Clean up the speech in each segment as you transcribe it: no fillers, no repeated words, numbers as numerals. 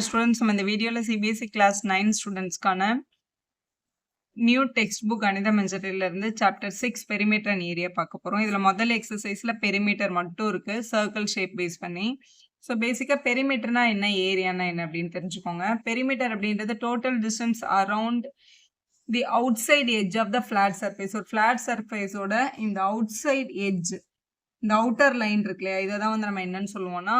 Students நம்ம இந்த வீடியோவில் சிபிஎஸ்சி கிளாஸ் 9 ஸ்டூடெண்ட்ஸ்க்கான நியூ டெக்ஸ்ட் புக் கணித இருந்து சாப்டர் 6 பெரிமீட்டர் அண்ட் ஏரியா பார்க்க போகிறோம். இதில் முதல் எக்ஸசைஸில் பெரிமீட்டர் மட்டும் இருக்குது சர்க்கிள் ஷேப் பேஸ் பண்ணி. ஸோ பேசிக்காக பெரிமீட்டர்னா என்ன, ஏரியானா என்ன அப்படின்னு தெரிஞ்சுக்கோங்க. பெரிமீட்டர் அப்படின்றது total distance around the outside edge of the flat surface. ஒரு ஃபிளாட் சர்ஃபேஸோட இந்த அவுட் சைட் எட்ஜ், இந்த அவுட்டர் லைன் இருக்கு இல்லையா, இதை தான் வந்து நம்ம என்னன்னு சொல்லுவோம்னா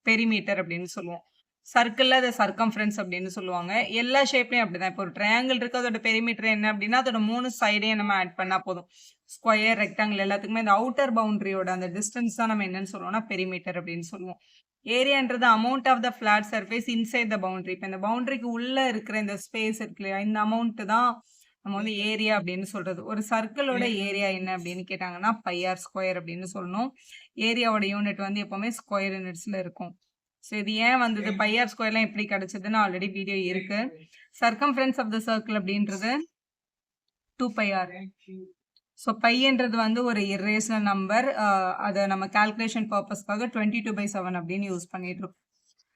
பெரிமீட்டர் அப்படின்னு சொல்லுவோம். சர்க்கிளில் அதை சர்க்கம்ஃபரன்ஸ் அப்படின்னு சொல்லுவாங்க. எல்லா ஷேப்லையும் அப்படிதான். இப்போ ஒரு ட்ரையாங்கிள் இருக்கு, அதோட பெரிமீட்டர் என்ன அப்படின்னா அதோட 3 சைடையும் நம்ம ஆட் பண்ணா போதும். ஸ்கொயர், ரெக்டாங்கிள் எல்லாத்துக்குமே இந்த அவுட்டர் பவுண்டரியோட அந்த டிஸ்டன்ஸ் தான் நம்ம என்னன்னு சொல்லுவோம்னா பெரிமீட்டர் அப்படின்னு சொல்லுவோம். ஏரியான்றது amount of the flat surface inside the boundary. இப்போ இந்த பவுண்டரிக்கு உள்ள இருக்கிற இந்த ஸ்பேஸ் இருக்கு இல்லையா, இந்த அமௌண்ட் தான் நம்ம வந்து ஏரியா அப்படின்னு சொல்றது. ஒரு சர்க்கிளோட ஏரியா என்ன அப்படின்னு கேட்டாங்கன்னா பைஆர் ஸ்கொயர் அப்படின்னு சொல்லணும். ஏரியாவோட யூனிட் வந்து எப்பவுமே ஸ்கொயர் யூனிட்ஸ்ல இருக்கும். ஸோ இது ஏன் வந்தது, பைஆர் ஸ்கொயர்லாம் எப்படி கிடைச்சதுன்னு ஆல்ரெடி வீடியோ இருக்கு. சர்க்கம்ஃபரன்ஸ் ஆஃப் த சர்க்கிள் அப்படின்றது 2πr. ஸோ பையன்றது வந்து ஒரு இர்ரேஷனல் நம்பர். அதை நம்ம கால்குலேஷன் பர்பஸ்க்காக 22/7 அப்படின்னு யூஸ் பண்ணிட்டு இருக்கோம்.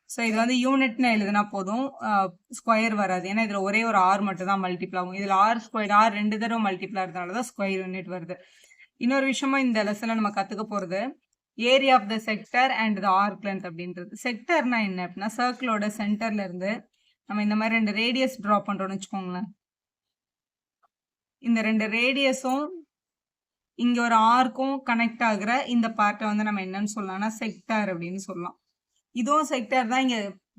ஸோ இது வந்து யூனிட்னு எழுதுனா போதும், ஸ்கொயர் வராது. ஏன்னா இதில் ஒரே ஒரு ஆர் மட்டும் தான் மல்டிப்ளை ஆகும். இதில் ஆர் ஸ்கொயர், ஆர் 2 தடவை மல்டிப்ளை ஆகிறதுனால தான் ஸ்கொயர் யூனிட் வருது. இன்னொரு விஷயமா இந்த லெசனில் நம்ம கற்றுக்க போகிறது area of the sector and the arc length அப்படின்றது. செக்டர்னா என்ன அப்படின்னா சர்க்கிளோட சென்டர்ல இருந்து நம்ம இந்த மாதிரி 2 ரேடியஸ் ட்ரா பண்றோம்னு வச்சுக்கோங்களேன். இந்த 2 ரேடியஸும் இங்க ஒரு ஆர்க்கும் கனெக்ட் ஆகுற இந்த பார்ட்டை வந்து நம்ம என்னன்னு சொல்லலாம்னா செக்டார் அப்படின்னு சொல்லலாம். இதுவும் செக்டார் தான், இங்க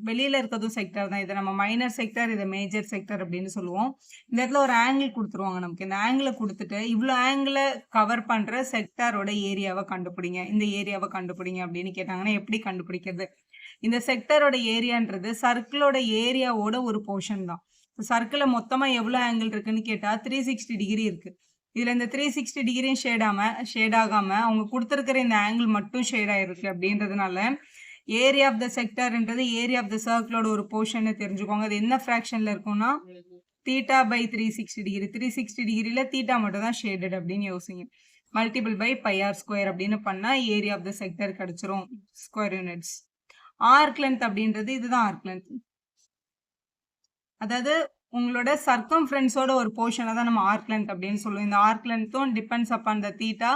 வெளியில இருக்கிறதும் செக்டார் தான். இதை நம்ம மைனர் செக்டார், இதை மேஜர் செக்டார் அப்படின்னு சொல்லுவோம். இந்த இடத்துல ஒரு ஆங்கிள் கொடுத்துருவாங்க நமக்கு. இந்த ஆங்கிளை கொடுத்துட்டு இவ்வளோ ஆங்கிளை கவர் பண்ற செக்டாரோட ஏரியாவை கண்டுபிடிங்க, இந்த ஏரியாவை கண்டுபிடிங்க அப்படின்னு கேட்டாங்கன்னா எப்படி கண்டுபிடிக்கிறது? இந்த செக்டரோட ஏரியான்றது சர்க்கிளோட ஏரியாவோட ஒரு போர்ஷன் தான். சர்க்கிளை மொத்தமா எவ்வளோ ஆங்கிள் இருக்குன்னு கேட்டா 360 டிகிரி இருக்கு. இதுல இந்த 360 டிகிரியும் ஷேட் ஆகாம அவங்க கொடுத்துருக்கிற இந்த ஆங்கிள் மட்டும் ஷேட் ஆயிருக்கு. அப்படின்றதுனால ஏரியா ஆஃப் த செக்டர்ன்றது ஏரியா ஆஃப் த சர்க்கிளோட ஒரு போர்ஷன் தெரிஞ்சுக்கோங்க. அது என்ன ஃப்ராக்ஷன்ல இருக்கும்னா θ/360 டிகிரி. 360 டிகிரியில தீட்டா மட்டும் தான் ஷேடட் அப்படின்னு யோசிங்க. மல்டிபிள் பை பைஆர் ஸ்கொயர் அப்படின்னு பண்ணா ஏரியா ஆஃப் த செக்டர் கிடைச்சிரும், ஸ்கொயர் யூனிட்ஸ். ஆர்க் லென்த் அப்படின்றது இதுதான் ஆர்க் லென்த். அதாவது உங்களோட சர்க்கம்ஃபரன்ஸோட ஒரு போர்ஷனை தான் நம்ம ஆர்க் லென்த் அப்படின்னு சொல்லுவோம். இந்த ஆர்க் லென்த்தும் டிபெண்ட்ஸ் அப்பான் த தீட்டா.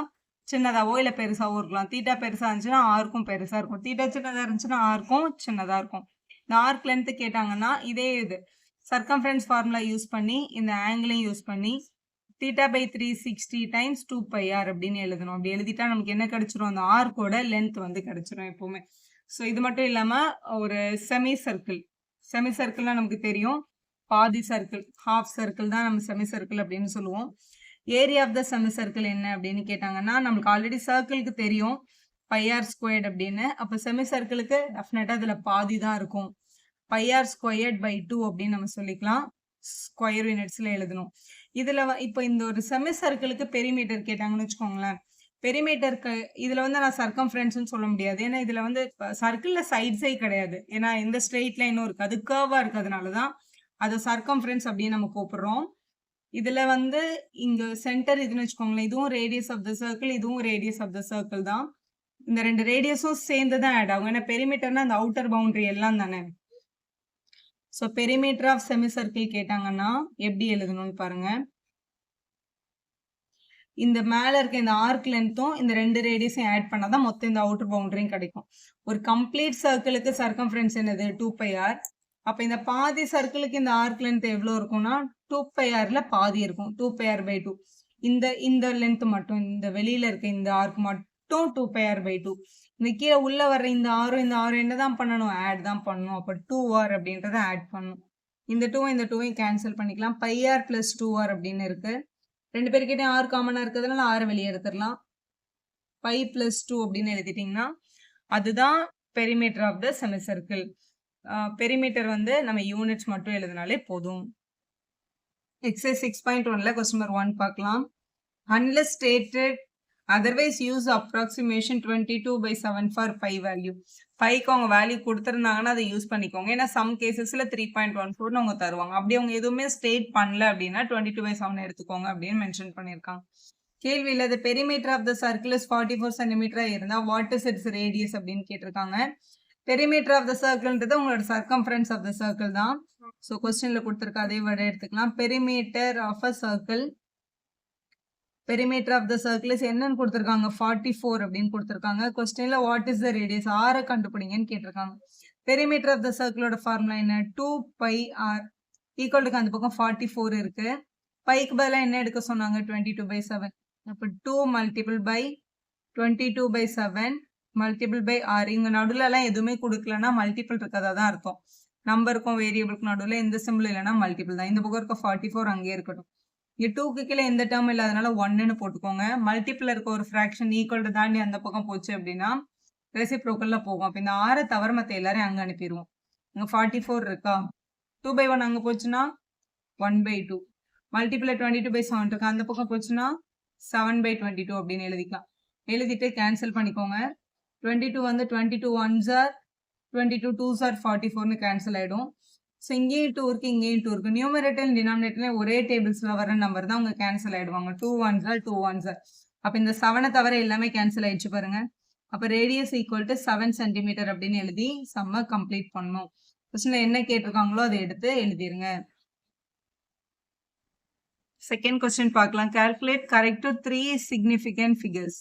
சின்னதாவோ இல்லை பெருசாவோ இருக்கலாம். தீட்டா பெருசா இருந்துச்சுன்னா ஆர்க்கும் பெருசா இருக்கும், தீட்டா சின்னதா இருந்துச்சுன்னா ஆர்க்கும் சின்னதா இருக்கும். இந்த ஆர்க் லென்த் கேட்டாங்கன்னா இதே இது சர்க்கம்ஃபரன்ஸ் ஃபார்முலா யூஸ் பண்ணி இந்த ஆங்கிளையும் யூஸ் பண்ணி θ/360 டைம்ஸ் 2πr அப்படின்னு எழுதணும். அப்படி எழுதிட்டா நமக்கு என்ன கிடைச்சிரும், அந்த ஆர்க்கோட லென்த் வந்து கிடைச்சிரும் எப்பவுமே. ஸோ இது மட்டும் இல்லாம ஒரு செமி சர்க்கிள்னா நமக்கு தெரியும், பாதி சர்க்கிள், ஹாஃப் சர்க்கிள் தான் நம்ம செமி சர்க்கிள் அப்படின்னு சொல்லுவோம். Area of the semi circle என்ன அப்படின்னு கேட்டாங்கன்னா நம்மளுக்கு ஆல்ரெடி சர்க்கிளுக்கு தெரியும் πr ஸ்கொயர்ட் அப்படின்னு. அப்போ செமி சர்க்கிளுக்கு டெஃபினட்டா இதுல பாதி தான் இருக்கும். πr ஸ்கொயர்ட் பை 2 அப்படின்னு நம்ம சொல்லிக்கலாம். ஸ்கொயர் யூனிட்ஸ்ல எழுதணும். இதுல இப்போ இந்த ஒரு செமி சர்க்கிளுக்கு பெரிமீட்டர் கேட்டாங்கன்னு வச்சுக்கோங்களேன். பெரிமீட்டருக்கு இதுல வந்து நான் சர்க்கம்ஃபரன்ஸ்னு சொல்ல முடியாது. ஏன்னா இதுல வந்து சர்க்கிள்ல சைட்ஸே கிடையாது. ஏன்னா இந்த ஸ்ட்ரெயிட் லைனும் இருக்கு, அது கர்வா இருக்கிறதுனாலதான் அதை சர்க்கம்ஃபரன்ஸ் அப்படின்னு நம்ம கூப்பிடுறோம். இதுல வந்து இங்க சென்டர் இதுன்னு வச்சுக்கோங்களேன். இதுவும் ரேடியஸ் ஆஃப் த சர்க்கிள், இதுவும் ரேடியஸ் ஆஃப் த சர்க்கிள் தான். இந்த 2 ரேடியஸும் சேர்ந்து தான் ஆட் ஆகும். ஏன்னா பெரிமீட்டர்னா அந்த அவுட்டர் பவுண்டரி எல்லாம் தானே. So perimeter of semicircle கேட்டாங்கன்னா எப்படி எழுதணும்னு பாருங்க. இந்த மேல இருக்க இந்த ஆர்க் லென்த்தும் இந்த 2 ரேடியஸையும் ஆட் பண்ணாதான் மொத்தம் இந்த அவுட்டர் பவுண்டரியும் கிடைக்கும். ஒரு கம்ப்ளீட் சர்க்கிளுக்கு சர்க்கம்ஃபரன்ஸ் என்னது 2πr. அப்ப இந்த பாதி சர்க்கிளுக்கு இந்த ஆர்க் லென்த் எவ்வளவு இருக்கும்னா 2πrல பாதி இருக்கும், 2πr/2. இந்த லென்த் மட்டும், இந்த வெளியில இருக்க இந்த ஆர்க் மட்டும் 2πr/2. இந்த கீழே உள்ள வர்ற இந்த ஆரும் என்னதான் பண்ணணும், ஆட் தான் பண்ணணும். அப்ப 2r அப்படின்றத ஆட் பண்ணணும். இந்த 2 கேன்சல் பண்ணிக்கலாம். πr + 2r அப்படின்னு இருக்கு. 2 பேருக்கிட்டே ஆர் காமனா இருக்கிறதுனால ஆறு வெளியே எடுத்துடலாம். π + 2 அப்படின்னு எழுதிட்டீங்கன்னா அதுதான் perimeter of the semi circle. Perimeter வந்து நம்ம யூனிட்ஸ் மட்டும் எழுதினாலே போதும். எக்ஸசைஸ் 6.1ல கொஸ்டின் நம்பர் 1 பார்க்கலாம். Unless stated otherwise use approximation 22/7 for pi value. Bike அவங்க வேல்யூ கொடுத்துருந்தாங்கன்னா அதை யூஸ் பண்ணிக்கோங்க. ஏன்னா சம் கேசஸ்ல 3.14 அவங்க தருவாங்க. அப்படி அவங்க எதுவுமே ஸ்டேட் பண்ணல அப்படின்னா 22/7 எடுத்துக்கோங்க அப்படின்னு மென்ஷன் பண்ணியிருக்காங்க. கேள்வியில் the perimeter of the circle is 44 cm இருந்தா what is its radius அப்படின்னு கேட்டிருக்காங்க. பெரிமீட்டர் ஆஃப் த சர்க்கிள்ன்றது உங்களோட சர்க்கம்ஃபரன்ஸ் ஆஃப் த சர்க்கிள் தான். ஸோ கொஸ்டின்ல கொடுத்துருக்க அதே வேர்டை எடுத்துக்கலாம். Perimeter of a circle. Perimeter of the circle is என்னன்னு கொடுத்துருக்காங்க? 44 அப்படின்னு கொடுத்துருக்காங்க. கொஸ்டின்ல வாட் இஸ் த ரேடியஸ்? ஆரை கண்டுபிடிங்கன்னு கேட்டிருக்காங்க. பெரிமீட்டர் ஆஃப் த சர்க்கிளோட ஃபார்முலா என்ன? 2πr ஈக்குவல் டு அந்த பக்கம் 44 இருக்கு. பைக்கு பதிலாக என்ன எடுக்க சொன்னாங்க? 22/7. அப்போ 2 multiple by 22/7 multiple by r. இங்கே நடுவுலலாம் எதுவுமே கொடுக்கலன்னா மல்டிபிள் இருக்கதா தான் அர்த்தம். நம்பருக்கும் வேரியபிளுக்கும் நடுவில் எந்த சிம்பிள் இல்லைன்னா மல்டிபிள் தான். இந்த பக்கம் இருக்க 44 அங்கேயே இருக்கட்டும். இங்கே 2க்கு கீழே எந்த டேர்ம் இல்லாதனால 1ன்னு போட்டுக்கோங்க. மல்டிபிள் இருக்க ஒரு ஃப்ராக்ஷன் ஈக்குவல் டு தாண்டி அந்த பக்கம் போச்சு அப்படின்னா ரெசிப்ரோக்கல்ல போகும். அப்போ இந்த 6 தவிர மற்ற எல்லாரையும் அங்கே அனுப்பிடுவோம். இங்கே 44 இருக்கா? 2/1 அங்கே போச்சுன்னா 1/2. மல்டிபிள் 22/7 இருக்கு, அந்த பக்கம் போச்சுன்னா 7/22 அப்படின்னு எழுதிக்கலாம். எழுதிட்டு கேன்சல் பண்ணிக்கோங்க. 22 வந்து 22 1s are 22 2s are 44ன்னு cancel ஆகிடும். ஸோ இங்கேயும் 2 இருக்குது, இங்கேயும் 2 இருக்குது. நியூமரேட்டர் டினாமினேட்டர்லேயே ஒரே டேபிள்ஸில் வர நம்பர் தான் அவங்க கேன்சல் ஆகிடுவாங்க. 2 1s are 2 1s are. அப்போ இந்த 7 தவிர எல்லாமே கேன்சல் ஆகிடுச்சு பாருங்க. அப்போ ரேடியஸ் ஈக்குவல் டு 7 சென்டிமீட்டர் அப்படின்னு எழுதி சம்ம கம்ப்ளீட் பண்ணணும். கொஸ்டினில் என்ன கேட்டிருக்காங்களோ அதை எடுத்து எழுதிருங்க. செகண்ட் கொஸ்டின் பார்க்கலாம். Calculate correct to 3 significant figures.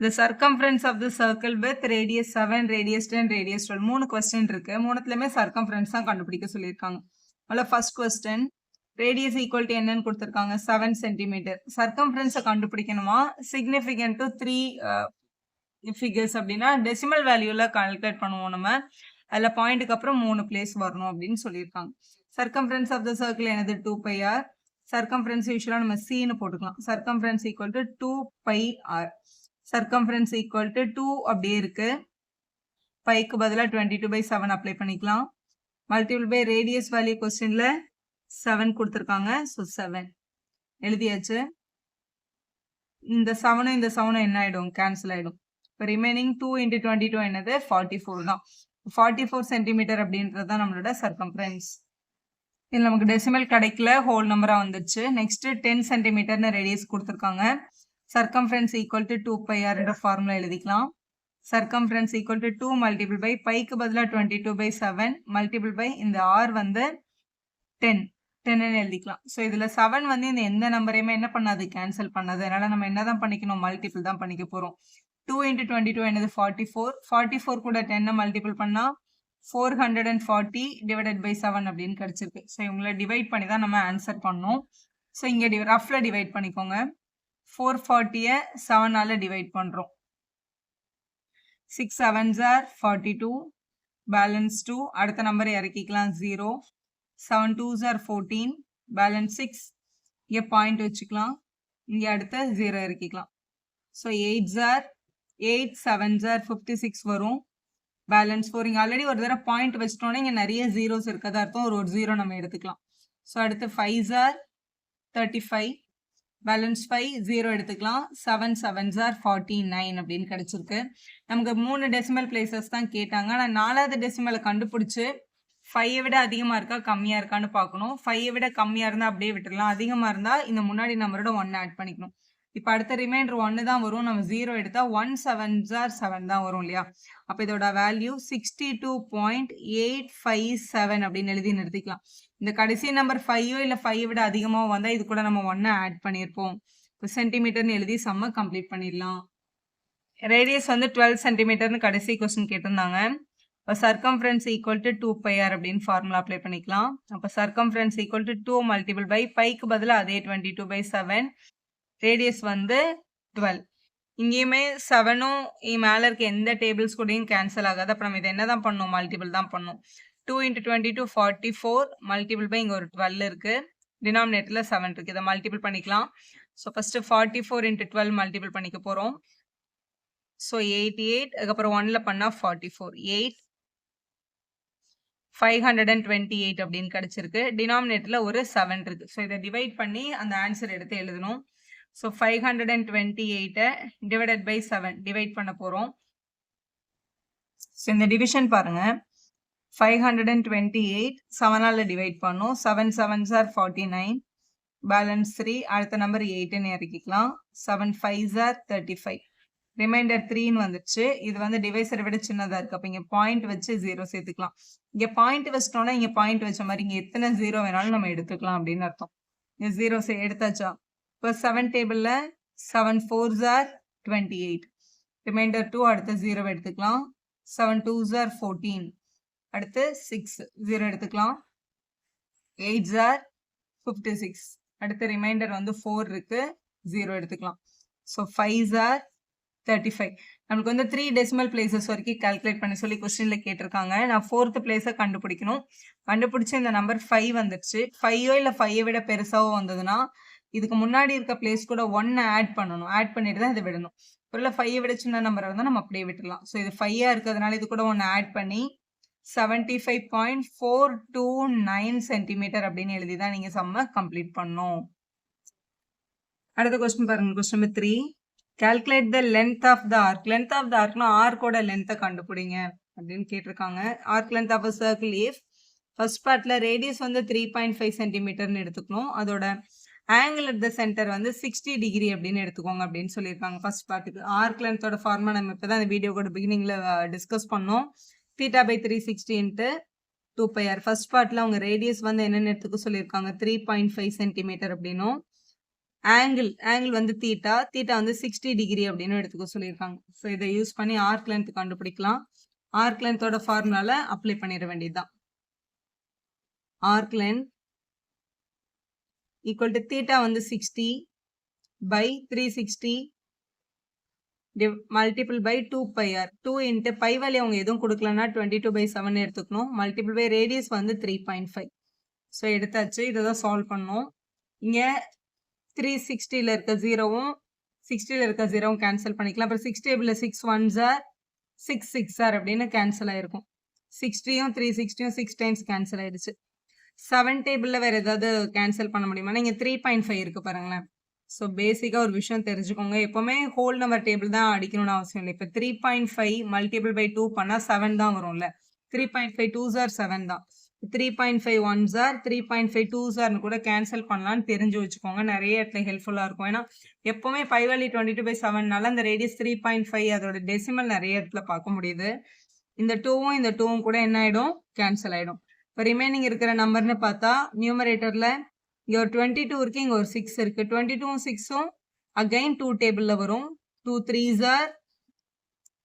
The circumference of the circle with radius 7, radius 10, radius 12. 3 question இருக்கு. மூணுத்துலயுமே சர்க்கம்ஃபரன்ஸ் தான் கண்டுபிடிக்க சொல்லியிருக்காங்க. அதில் first question radius equal to என்னன்னு கொடுத்துருக்காங்க? 7 சென்டிமீட்டர். சர்க்கம்ஃபரன்ஸை கண்டுபிடிக்கணுமா? சிக்னிஃபிகண்ட் டு 3 ஃபிகர்ஸ் அப்படின்னா டெசிமல் வேல்யூல கால்குலேட் பண்ணுவோம் நம்ம. அதில் பாயிண்ட்டுக்கு அப்புறம் 3 பிளேஸ் வரணும் அப்படின்னு சொல்லியிருக்காங்க. சர்க்கம்ஃபரன்ஸ் ஆஃப் த சர்க்கிள் என்னது? 2πr. சர்க்கம்ஃபரன்ஸ் யூஸ்வலாக நம்ம சின்னு போட்டுக்கலாம். Circumference equal to 2πr. Circumference equal to 2 அப்படியே இருக்கு. பைக்கு பதிலாக 22/7 அப்ளை பண்ணிக்கலாம். மல்டிபிள் பை ரேடியஸ் வேல்யூ கொஸ்டின்ல 7 கொடுத்துருக்காங்க. ஸோ 7 எழுதியாச்சு. இந்த 7 இந்த 7 என்ன ஆயிடும்? கேன்சல் ஆயிடும். இப்போ ரிமைனிங் 2 × 22 என்னது? 44 தான். 44 சென்டிமீட்டர் அப்படின்றது தான் நம்மளோட சர்க்கம்ஃபரன்ஸ். இதில் நமக்கு டெசிமல் கிடைக்கல, ஹோல் நம்பராக வந்துச்சு. நெக்ஸ்ட் 10 சென்டிமீட்டர்னு ரேடியஸ் கொடுத்துருக்காங்க. Circumference equal to 2πr formula எழுதிக்கலாம். Circumference equal to 2 multiple by bike பதிலாக 22/7 மல்டிபிள் பை இந்த ஆர் வந்து 10ன்னு எழுதிக்கலாம். ஸோ இதில் 7 வந்து இந்த எந்த நம்பரையுமே என்ன பண்ணாது? கேன்சல் பண்ணாது. அதனால நம்ம என்ன தான் பண்ணிக்கணும்? மல்டிபிள் தான் பண்ணிக்க போகிறோம். 2 × 22 என்னது? 44. 44 கூட 10 மல்டிபிள் பண்ணால் 440 டிவைடட் பை 7 அப்படின்னு கிடைச்சிருக்கு. ஸோ இவங்களை டிவைட் பண்ணி தான் நம்ம ஆன்சர் பண்ணோம். ஸோ இங்கே ரஃப்ல டிவைட் பண்ணிக்கோங்க. 440 7ஆல டிவைட் பண்ணுறோம். 6 7s are 42, பேலன்ஸ் 2. அடுத்த நம்பரை இறக்கிக்கலாம் 0. 7 2s are 14, பேலன்ஸ் 6. இங்கே பாயிண்ட் வச்சுக்கலாம். இங்கே அடுத்த 0 இறக்கிக்கலாம். So 8s are 8 7s are 56 வரும். பேலன்ஸ் 4. இங்கே ஆல்ரெடி ஒரு தடவை பாயிண்ட் வச்சிட்டோன்னா இங்கே நிறைய ஜீரோஸ் இருக்கதா அர்த்தம். ஒரு 0 நம்ம எடுத்துக்கலாம். ஸோ அடுத்து 5s are 35, பேலன்ஸ் 5 0 எடுத்துக்கலாம். 7 7s are 49 அப்படின்னு கிடைச்சிருக்கு. நமக்கு 3 டெசிமல் பிளேசஸ் தான் கேட்டாங்க. ஆனால் 4வது டெசிமலை கண்டுபிடிச்சி 5 விட அதிகமாக இருக்கா கம்மியாக இருக்கான்னு பார்க்கணும். 5 விட கம்மியாக இருந்தால் அப்படியே விட்டுடலாம். அதிகமாக இருந்தால் இந்த முன்னாடி நம்பரோட 1 ஆட் பண்ணிக்கணும். இப்போ அடுத்த ரிமைண்டர் 1 தான் வரும். நம்ம 0 எடுத்தால் 1 7s are 7 தான் வரும் இல்லையா? அப்போ இதோட வேல்யூ 62.857 அப்படின்னு எழுதி நிறுத்திக்கலாம். இந்த கடைசி நம்பர் 5 இல்லை 5 விட அதிகமாக வந்தால் இது கூட நம்ம 1 ஆட் பண்ணியிருப்போம். இப்போ சென்டிமீட்டர்னு எழுதி சம்ம கம்ப்ளீட் பண்ணிடலாம். ரேடியஸ் வந்து 12 சென்டிமீட்டர்னு கடைசி கொஸ்டின் கேட்டிருந்தாங்க. இப்போ சர்க்கம்ஃபரன்ஸ் ஈக்குவல் டு 2πr அப்படின்னு ஃபார்முலா அப்ளை பண்ணிக்கலாம். அப்போ circumference equal to 2 multiple by bike பதிலாக அதே 22/7, ரேடியஸ் வந்து 12. இங்கேயுமே 7ம் மேலே இருக்க எந்த டேபிள்ஸ் கூடயும் கேன்சல் ஆகாது. அப்போ நம்ம இதை என்ன தான் பண்ணணும்? மல்டிபிள் தான் பண்ணணும். 2 × 22 44 மல்டிபிள் பை இங்கே ஒரு 12 இருக்குது. டினாமினேட்டரில் 7 இருக்குது. இதை மல்டிபிள் பண்ணிக்கலாம். ஸோ ஃபஸ்ட்டு 44 × 12 மல்டிபிள் பண்ணிக்க போகிறோம். ஸோ 88, அதுக்கப்புறம் 1ல் பண்ணால் 44, 8 528 அப்படின்னு கிடச்சிருக்கு. டினாமினேட்டரில் ஒரு 7 இருக்குது. ஸோ இதை டிவைட் பண்ணி அந்த ஆன்சர் எடுத்து எழுதணும். ஸோ 528 டிவைடட் பை 7 டிவைட் பண்ண போகிறோம். ஸோ இந்த டிவிஷன் பாருங்கள். 528 7ஆல் டிவைட் பண்ணோம். 7 7s are 49, பேலன்ஸ் 3. அடுத்த நம்பர் 8ன்னு இறக்கிக்கலாம். 7 5s are 35. ரிமைண்டர் 3ன்னு வந்துருச்சு. இது வந்து டிவைசரை விட சின்னதா இருக்கு. அப்ப இங்க பாயிண்ட் வச்சு 0 சேர்த்துக்கலாம். இங்க பாயிண்ட் வச்சிட்டோம்னா இங்க பாயிண்ட் வச்ச மாதிரி இங்க எத்தனை 0 வேணாலும் நம்ம எடுத்துக்கலாம் அப்படின்னு அர்த்தம். இங்க 0 எடுத்தாச்சா? இப்போ 7 டேபிள்ல 7 4s are 28. ரிமைண்டர் 2 அடுத்த 0 எடுத்துக்கலாம். 7 2s are 14. அடுத்து 6 0 எடுத்துக்கலாம். 8s are 56. அடுத்த ரிமைண்டர் வந்து 4 இருக்கு 0 எடுத்துக்கலாம். So 5s are 35. நமக்கு வந்து 3 டெசிமல் பிளேசஸ் வரைக்கும் கால்குலேட் பண்ணி சொல்லி கொஸ்டின்ல கேட்டிருக்காங்க. நான் 4th பிளேஸை கண்டுபிடிக்கணும். கண்டுபிடிச்ச இந்த நம்பர் 5 வந்துருச்சு. 5ஓ இல்லை 5ஐ விட பெருசாவோ வந்ததுன்னா இதுக்கு முன்னாடி இருக்க பிளேஸ் கூட 1 ஆட் பண்ணணும். ஆட் பண்ணிட்டு தான் இதை விடணும். இல்லை 5ஐ விட சின்ன நம்பர் இருந்தால் நம்ம அப்படியே விட்டுடலாம். ஸோ இது 5ஆ இருக்கிறதுனால இது கூட 1 ஆட் பண்ணி 75.429 சென்டிமீட்டர் அப்படின்னு எழுதி தான் நீங்க சம்ம கம்ப்ளீட் பண்ணணும். அடுத்த கொஸ்டின் பாருங்க. Question number 3. Calculate the length of the arc. Length of the ஆர்க்னா ஆர்க்கோட லென்த்தை கண்டுபிடிங்க அப்படின்னு கேட்டிருக்காங்க. Arc length of a circle if first பார்ட்ல ரேடியஸ் வந்து 3.5 சென்டிமீட்டர்னு எடுத்துக்கணும். அதோட ஆங்கிள் அட் த சென்டர் வந்து 60 டிகிரி அப்படின்னு எடுத்துக்கோங்க அப்படின்னு சொல்லியிருக்காங்க. ஃபர்ஸ்ட் பார்ட்டுக்கு ஆர்க் லென்த்தோட ஃபார்மா நம்ம இப்போ தான் இந்த வீடியோட பிகினிங்ல டிஸ்கஸ் பண்ணோம். Theta by 360 into 2πr. First பார்ட்ல அவங்க ரேடியஸ் வந்து என்னென்னு எடுத்துக்க சொல்லியிருக்காங்க 3.5 சென்டிமீட்டர் அப்படின்னும் ஆங்கிள் வந்து தீட்டா வந்து 60 டிகிரி அப்படின்னு எடுத்துக்க சொல்லியிருக்காங்க. ஸோ இதை யூஸ் பண்ணி ஆர்க் லென்த் கண்டுபிடிக்கலாம். ஆர்க் லென்த்தோட ஃபார்முலால அப்ளை பண்ணிட வேண்டியதுதான். Arc length equal to theta வந்து 60 by 360 multiple by 2πr. 2 into pi value அவங்க எதுவும் கொடுக்கலன்னா 22/7 எடுத்துக்கணும். மல்டிபிள் பை ரேடியஸ் வந்து 3.5. ஸோ எடுத்தாச்சு. இதை தான் சால்வ் பண்ணோம். இங்கே 360ல இருக்க 0வும் 60ல இருக்க 0வும் கேன்சல் பண்ணிக்கலாம். அப்புறம் 6 டேபிள்ல 6 1s are 6 6 are அப்படின்னு கேன்சல் ஆயிருக்கும். 60யும் 360யும் 6 டைம்ஸ் கேன்சல் ஆயிடுச்சு. 7 டேபிள்ல வேற ஏதாவது கேன்சல் பண்ண முடியுமா? இங்க 3.5 இருக்கு பாருங்களேன். ஸோ பேசிக்காக ஒரு விஷயம் தெரிஞ்சுக்கோங்க. எப்போவுமே ஹோல் நம்பர் டேபிள் தான் அடிக்கணும்னு அவசியம் இல்லை. இப்போ 3.5 மல்டிபிள் பை 2 பண்ணால் 7 தான் வரும்ல. 3.5 2s are 7 தான். 3.5 1s are 3.5 2s are கூட கேன்சல் பண்ணலான்னு தெரிஞ்சு வச்சுக்கோங்க. நிறைய இடத்துல ஹெல்ப்ஃபுல்லாக இருக்கும். ஏன்னா எப்போவுமே பை வேல்யூ 22/7னால அந்த ரேடியஸ் 3.5 அதோட டெசிமல் நிறைய இடத்துல பார்க்க முடியுது. இந்த 2வும் இந்த 2வும் கூட என்ன ஆகிடும்? கேன்சல் ஆகிடும். இப்போ ரிமைனிங் இருக்கிற நம்பர்னு பார்த்தா நியூமரேட்டரில் இங்கே ஒரு 22 இருக்கு, இங்கே ஒரு 6 இருக்கு. 22ம் 6ம் அகைன் 2 டேபிளில் வரும். 2 3s are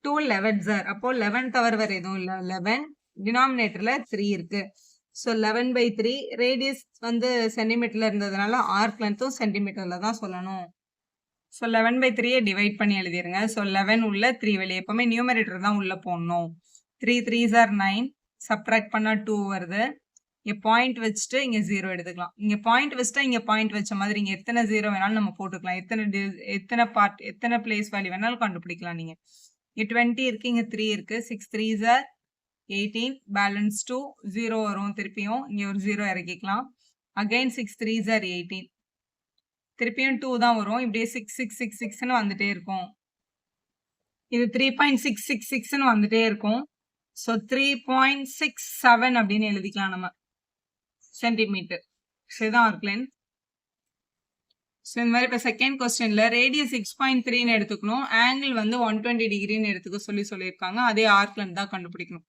2 11s are. அப்போ 11 தவிர வேற எதுவும் இல்லை. 11 டினாமினேட்டர்ல 3 இருக்கு. ஸோ 11/3 ரேடியஸ் வந்து சென்டிமீட்டர்ல இருந்ததுனால ஆர்க் லென்த்தும் சென்டிமீட்டர்ல தான் சொல்லணும். ஸோ 11/3 டிவைட் பண்ணி எழுதிருங்க. ஸோ 11 உள்ள 3 வெளியே. எப்பவுமே நியூமரேட்டர் தான் உள்ள போடணும். 3 3s are 9. சப்ட்ராக்ட் பண்ணா 2 வருது. இங்கே பாயிண்ட் வச்சுட்டு இங்கே 0 எடுத்துக்கலாம். இங்கே பாயிண்ட் வச்சுட்டா இங்கே பாயிண்ட் வச்ச மாதிரி இங்கே எத்தனை 0 வேணாலும் நம்ம போட்டுக்கலாம். எத்தனை பிளேஸ் வேல்யூ வேணாலும் கண்டுபிடிக்கலாம். நீங்கள் இங்கே 20 இருக்கு, இங்கே 3 இருக்கு. 6 3s are 18. பேலன்ஸ் 2 0 வரும். திருப்பியும் இங்கே ஒரு 0 இறக்கிக்கலாம். Again 6 3s are 18. திருப்பியும் 2 தான் வரும். இப்படியே 6 6 6 6ன்னு வந்துட்டே இருக்கும். இது 3.666ன்னு வந்துட்டே இருக்கும். ஸோ 3.67 அப்படின்னு எழுதிக்கலாம் நம்ம சென்டிமீட்டர். ஸோ இதுதான் ஆர்க் லென்த். ஸோ இந்த மாதிரி இப்போ செகண்ட் கொஸ்டின்ல ரேடியஸ் 6.3ன்னு எடுத்துக்கணும். ஆங்கிள் வந்து 120 டிகிரின்னு எடுத்துக்க சொல்லியிருக்காங்க. அதே ஆர்க் லென்த் தான் கண்டுபிடிக்கணும்.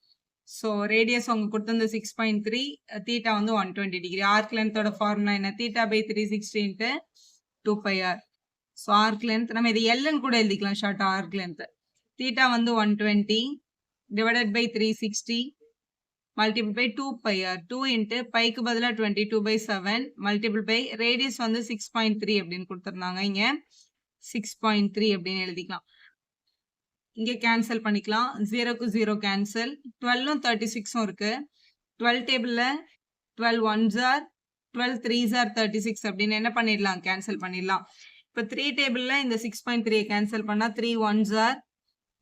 ஸோ ரேடியஸ் அவங்க கொடுத்த 6.3, தீட்டா வந்து 120 டிகிரி. ஆர்க் லென்த்தோட ஃபார்முலா என்ன? Theta by 360 into 2πr. So arc length நம்ம இது எல்ன்னு கூட எழுதிக்கலாம் ஷார்ட். ஆர்க் லென்த் தீட்டா வந்து 120 divided by 360 multiple by 2πr. 2 into bike பதிலா 22/7 multiple by radius வந்து 6.3 அப்படின்னு கொடுத்துருந்தாங்க. இங்க 6.3 அப்படின்னு எழுதிக்கலாம். இங்க கேன்சல் பண்ணிக்கலாம். 0க்கு 0 கேன்சல். 12ம் 36ம் இருக்கு. 12 டேபிள்ல 12 1s are 12 3s are 36 அப்படின்னு என்ன பண்ணிடலாம்? கேன்சல் பண்ணிடலாம். இப்போ 3 டேபிள்ல இந்த 6.3 கேன்சல் பண்ணா 3 1s are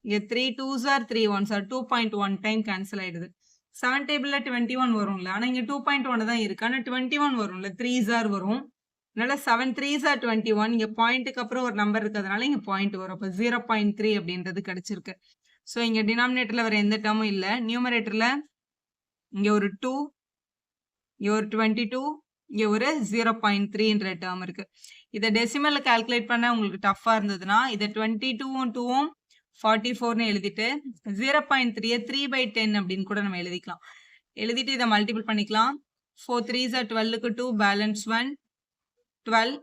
இங்கே 3 2s are 3 1s are 2.1 time cancel ஆயிடுது. 7 டேபிள்ல 21 வரும்ல. ஆனால் இங்கே 2.1 தான் இருக்கு. ஆனால் 21 வரும்ல. 3s are வரும். அதனால 7 3s are 21. இங்கே பாயிண்ட்டுக்கு அப்புறம் ஒரு நம்பர் இருக்கிறதுனால இங்கே பாயிண்ட் வரும். அப்போ 0.3 அப்படின்றது கிடைச்சிருக்கு. ஸோ இங்கே டினாமினேட்டர்ல வேற எந்த டேர்மும் இல்லை. நியூமரேட்டர்ல இங்கே ஒரு 2, இங்கே ஒரு 22, இங்கே ஒரு 0.3ன்ற டேர்ம் இருக்கு. இதை டெசிமல்ல கால்குலேட் பண்ண உங்களுக்கு டஃப்பாக இருந்ததுன்னா இதை 22ம் 2ம் 44ன்னு எழுதிட்டு 0.3 3/10 அப்படின்னு கூட நம்ம எழுதிக்கலாம். எழுதிட்டு இதை மல்டிபிள் பண்ணிக்கலாம். 4 3s are 12க்கு 2 பேலன்ஸ் 1 12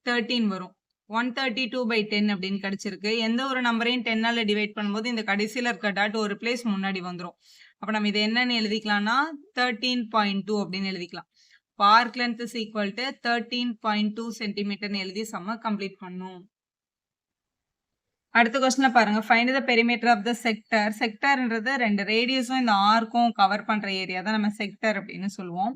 13 வரும். 132/10 அப்படின்னு கிடைச்சிருக்கு. எந்த ஒரு நம்பரையும் 10ஆல டிவைட் பண்ணும்போது இந்த கடைசியில இருக்க டாட் ஒரு பிளேஸ் முன்னாடி வந்துடும். அப்ப நம்ம இது என்னன்னு எழுதிக்கலாம்னா 13.2 அப்படின்னு எழுதிக்கலாம். Arc length is equal to 13.2 சென்டிமீட்டர்னு எழுதி சம்ம கம்ப்ளீட் பண்ணும். அடுத்த கொஸ்டின்ல பாருங்க, find the perimeter of the sector. செக்டர்ன்றது ரெண்டு ரேடியஸும் இந்த ஆர்க்கும் கவர் பண்ற ஏரியா தான் நம்ம செக்டர் அப்படின்னு சொல்லுவோம்.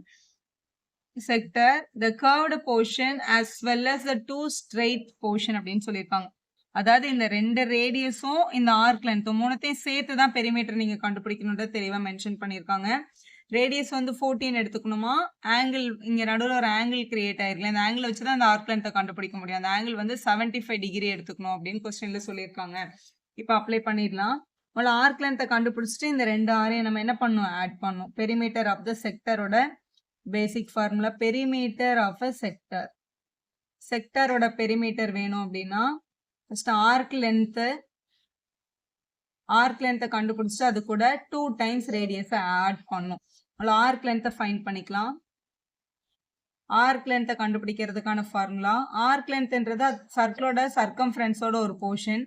Sector the curved portion as well as the two straight portion அப்படின்னு சொல்லியிருக்காங்க. அதாவது இந்த ரெண்டு ரேடியஸும் இந்த ஆர்க் லென்த் மூணுத்தையும் சேர்த்து தான் பெரிமீட்டர் நீங்க கண்டுபிடிக்கணும்ன்றது தெளிவா மென்ஷன் பண்ணியிருக்காங்க. ரேடியஸ் வந்து 14 எடுத்துக்கணுமா, ஆங்கிள் இங்க நடுவில் ஒரு ஆங்கிள் கிரியேட் ஆயிருக்கல, இந்த ஆங்கிள் வச்சு தான் அந்த ஆர்க் லென்த்தை கண்டுபிடிக்க முடியும். அந்த ஆங்கிள் வந்து 75 டிகிரி எடுத்துக்கணும் அப்படின்னு கொஸ்டின்ல சொல்லியிருக்காங்க. இப்போ அப்ளை பண்ணிடலாம். உள்ள ஆர்க் லென்த்தை கண்டுபிடிச்சிட்டு இந்த ரெண்டு ஆரையும் நம்ம என்ன பண்ணுவோம், ஆட் பண்ணும். பெரிமீட்டர் ஆஃப் த செக்டரோட basic formula, perimeter of a sector. செக்டரோட பெரிமீட்டர் வேணும் அப்படின்னா ஃபர்ஸ்ட் ஆர்க் லென்த்தை கண்டுபிடிச்சிட்டு அது கூட 2 டைம்ஸ் ரேடியஸை ஆட் பண்ணும். ஆர்க் லென்த்தை ஃபைண்ட் பண்ணிக்கலாம். ஆர்க் லென்த்தை கண்டுபிடிக்கிறதுக்கான ஃபார்முலா, ஆர்க் லென்த்ன்றது சர்க்கிளோட சர்க்கம்ஃபரன்ஸோட ஒரு போர்ஷன்,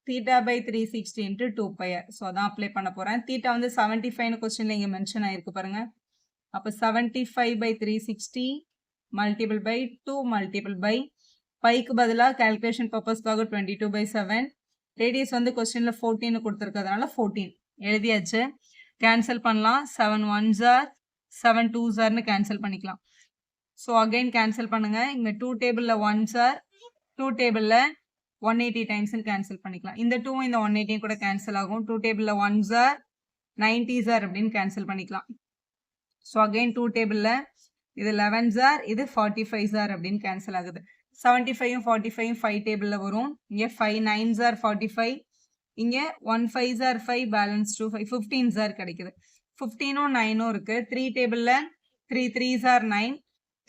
θ/360 × 2πr. ஸோ அதான் அப்ளை பண்ண போறேன். தீட்டா வந்து 75 கொஸ்டின்ல இங்க மென்ஷன் ஆயிருக்கு பாருங்க. அப்போ 75/360 multiple by 2 multiple by bike பதிலாக கால்குலேஷன் பர்பஸ்க்காக 22/7. ரேடியஸ் வந்து கொஸ்டின்ல 14 கொடுத்துருக்கிறதுனால 14 எழுதியாச்சு. கேன்சல் பண்ணலாம். 7 1s are 7 2s are cancel பண்ணிக்கலாம். ஸோ அகைன் கேன்சல் பண்ணுங்க. இங்க 2 டேபிள்ல 1s are 2 டேபிள்ல 180 டைம்ஸ் கேன்சல் பண்ணிக்கலாம். இந்த 2 இந்த 180 கூட கேன்சல் ஆகும். 2 டேபிள்ல 1s are 90s are அப்படின்னு கேன்சல் பண்ணிக்கலாம். ஸோ அகைன் 2 டேபிள்ல இது 11s are இது 45s are அப்படின்னு கேன்சல் ஆகுது. 75 45 5 டேபிள்ல வரும். இங்க 5 9s are 45, இங்க 1 5s are 5 balance 2 5 15s are கிடைக்குது. 15ம் 9ம் இருக்கு. 3 டேபிள்ல 3 3s are 9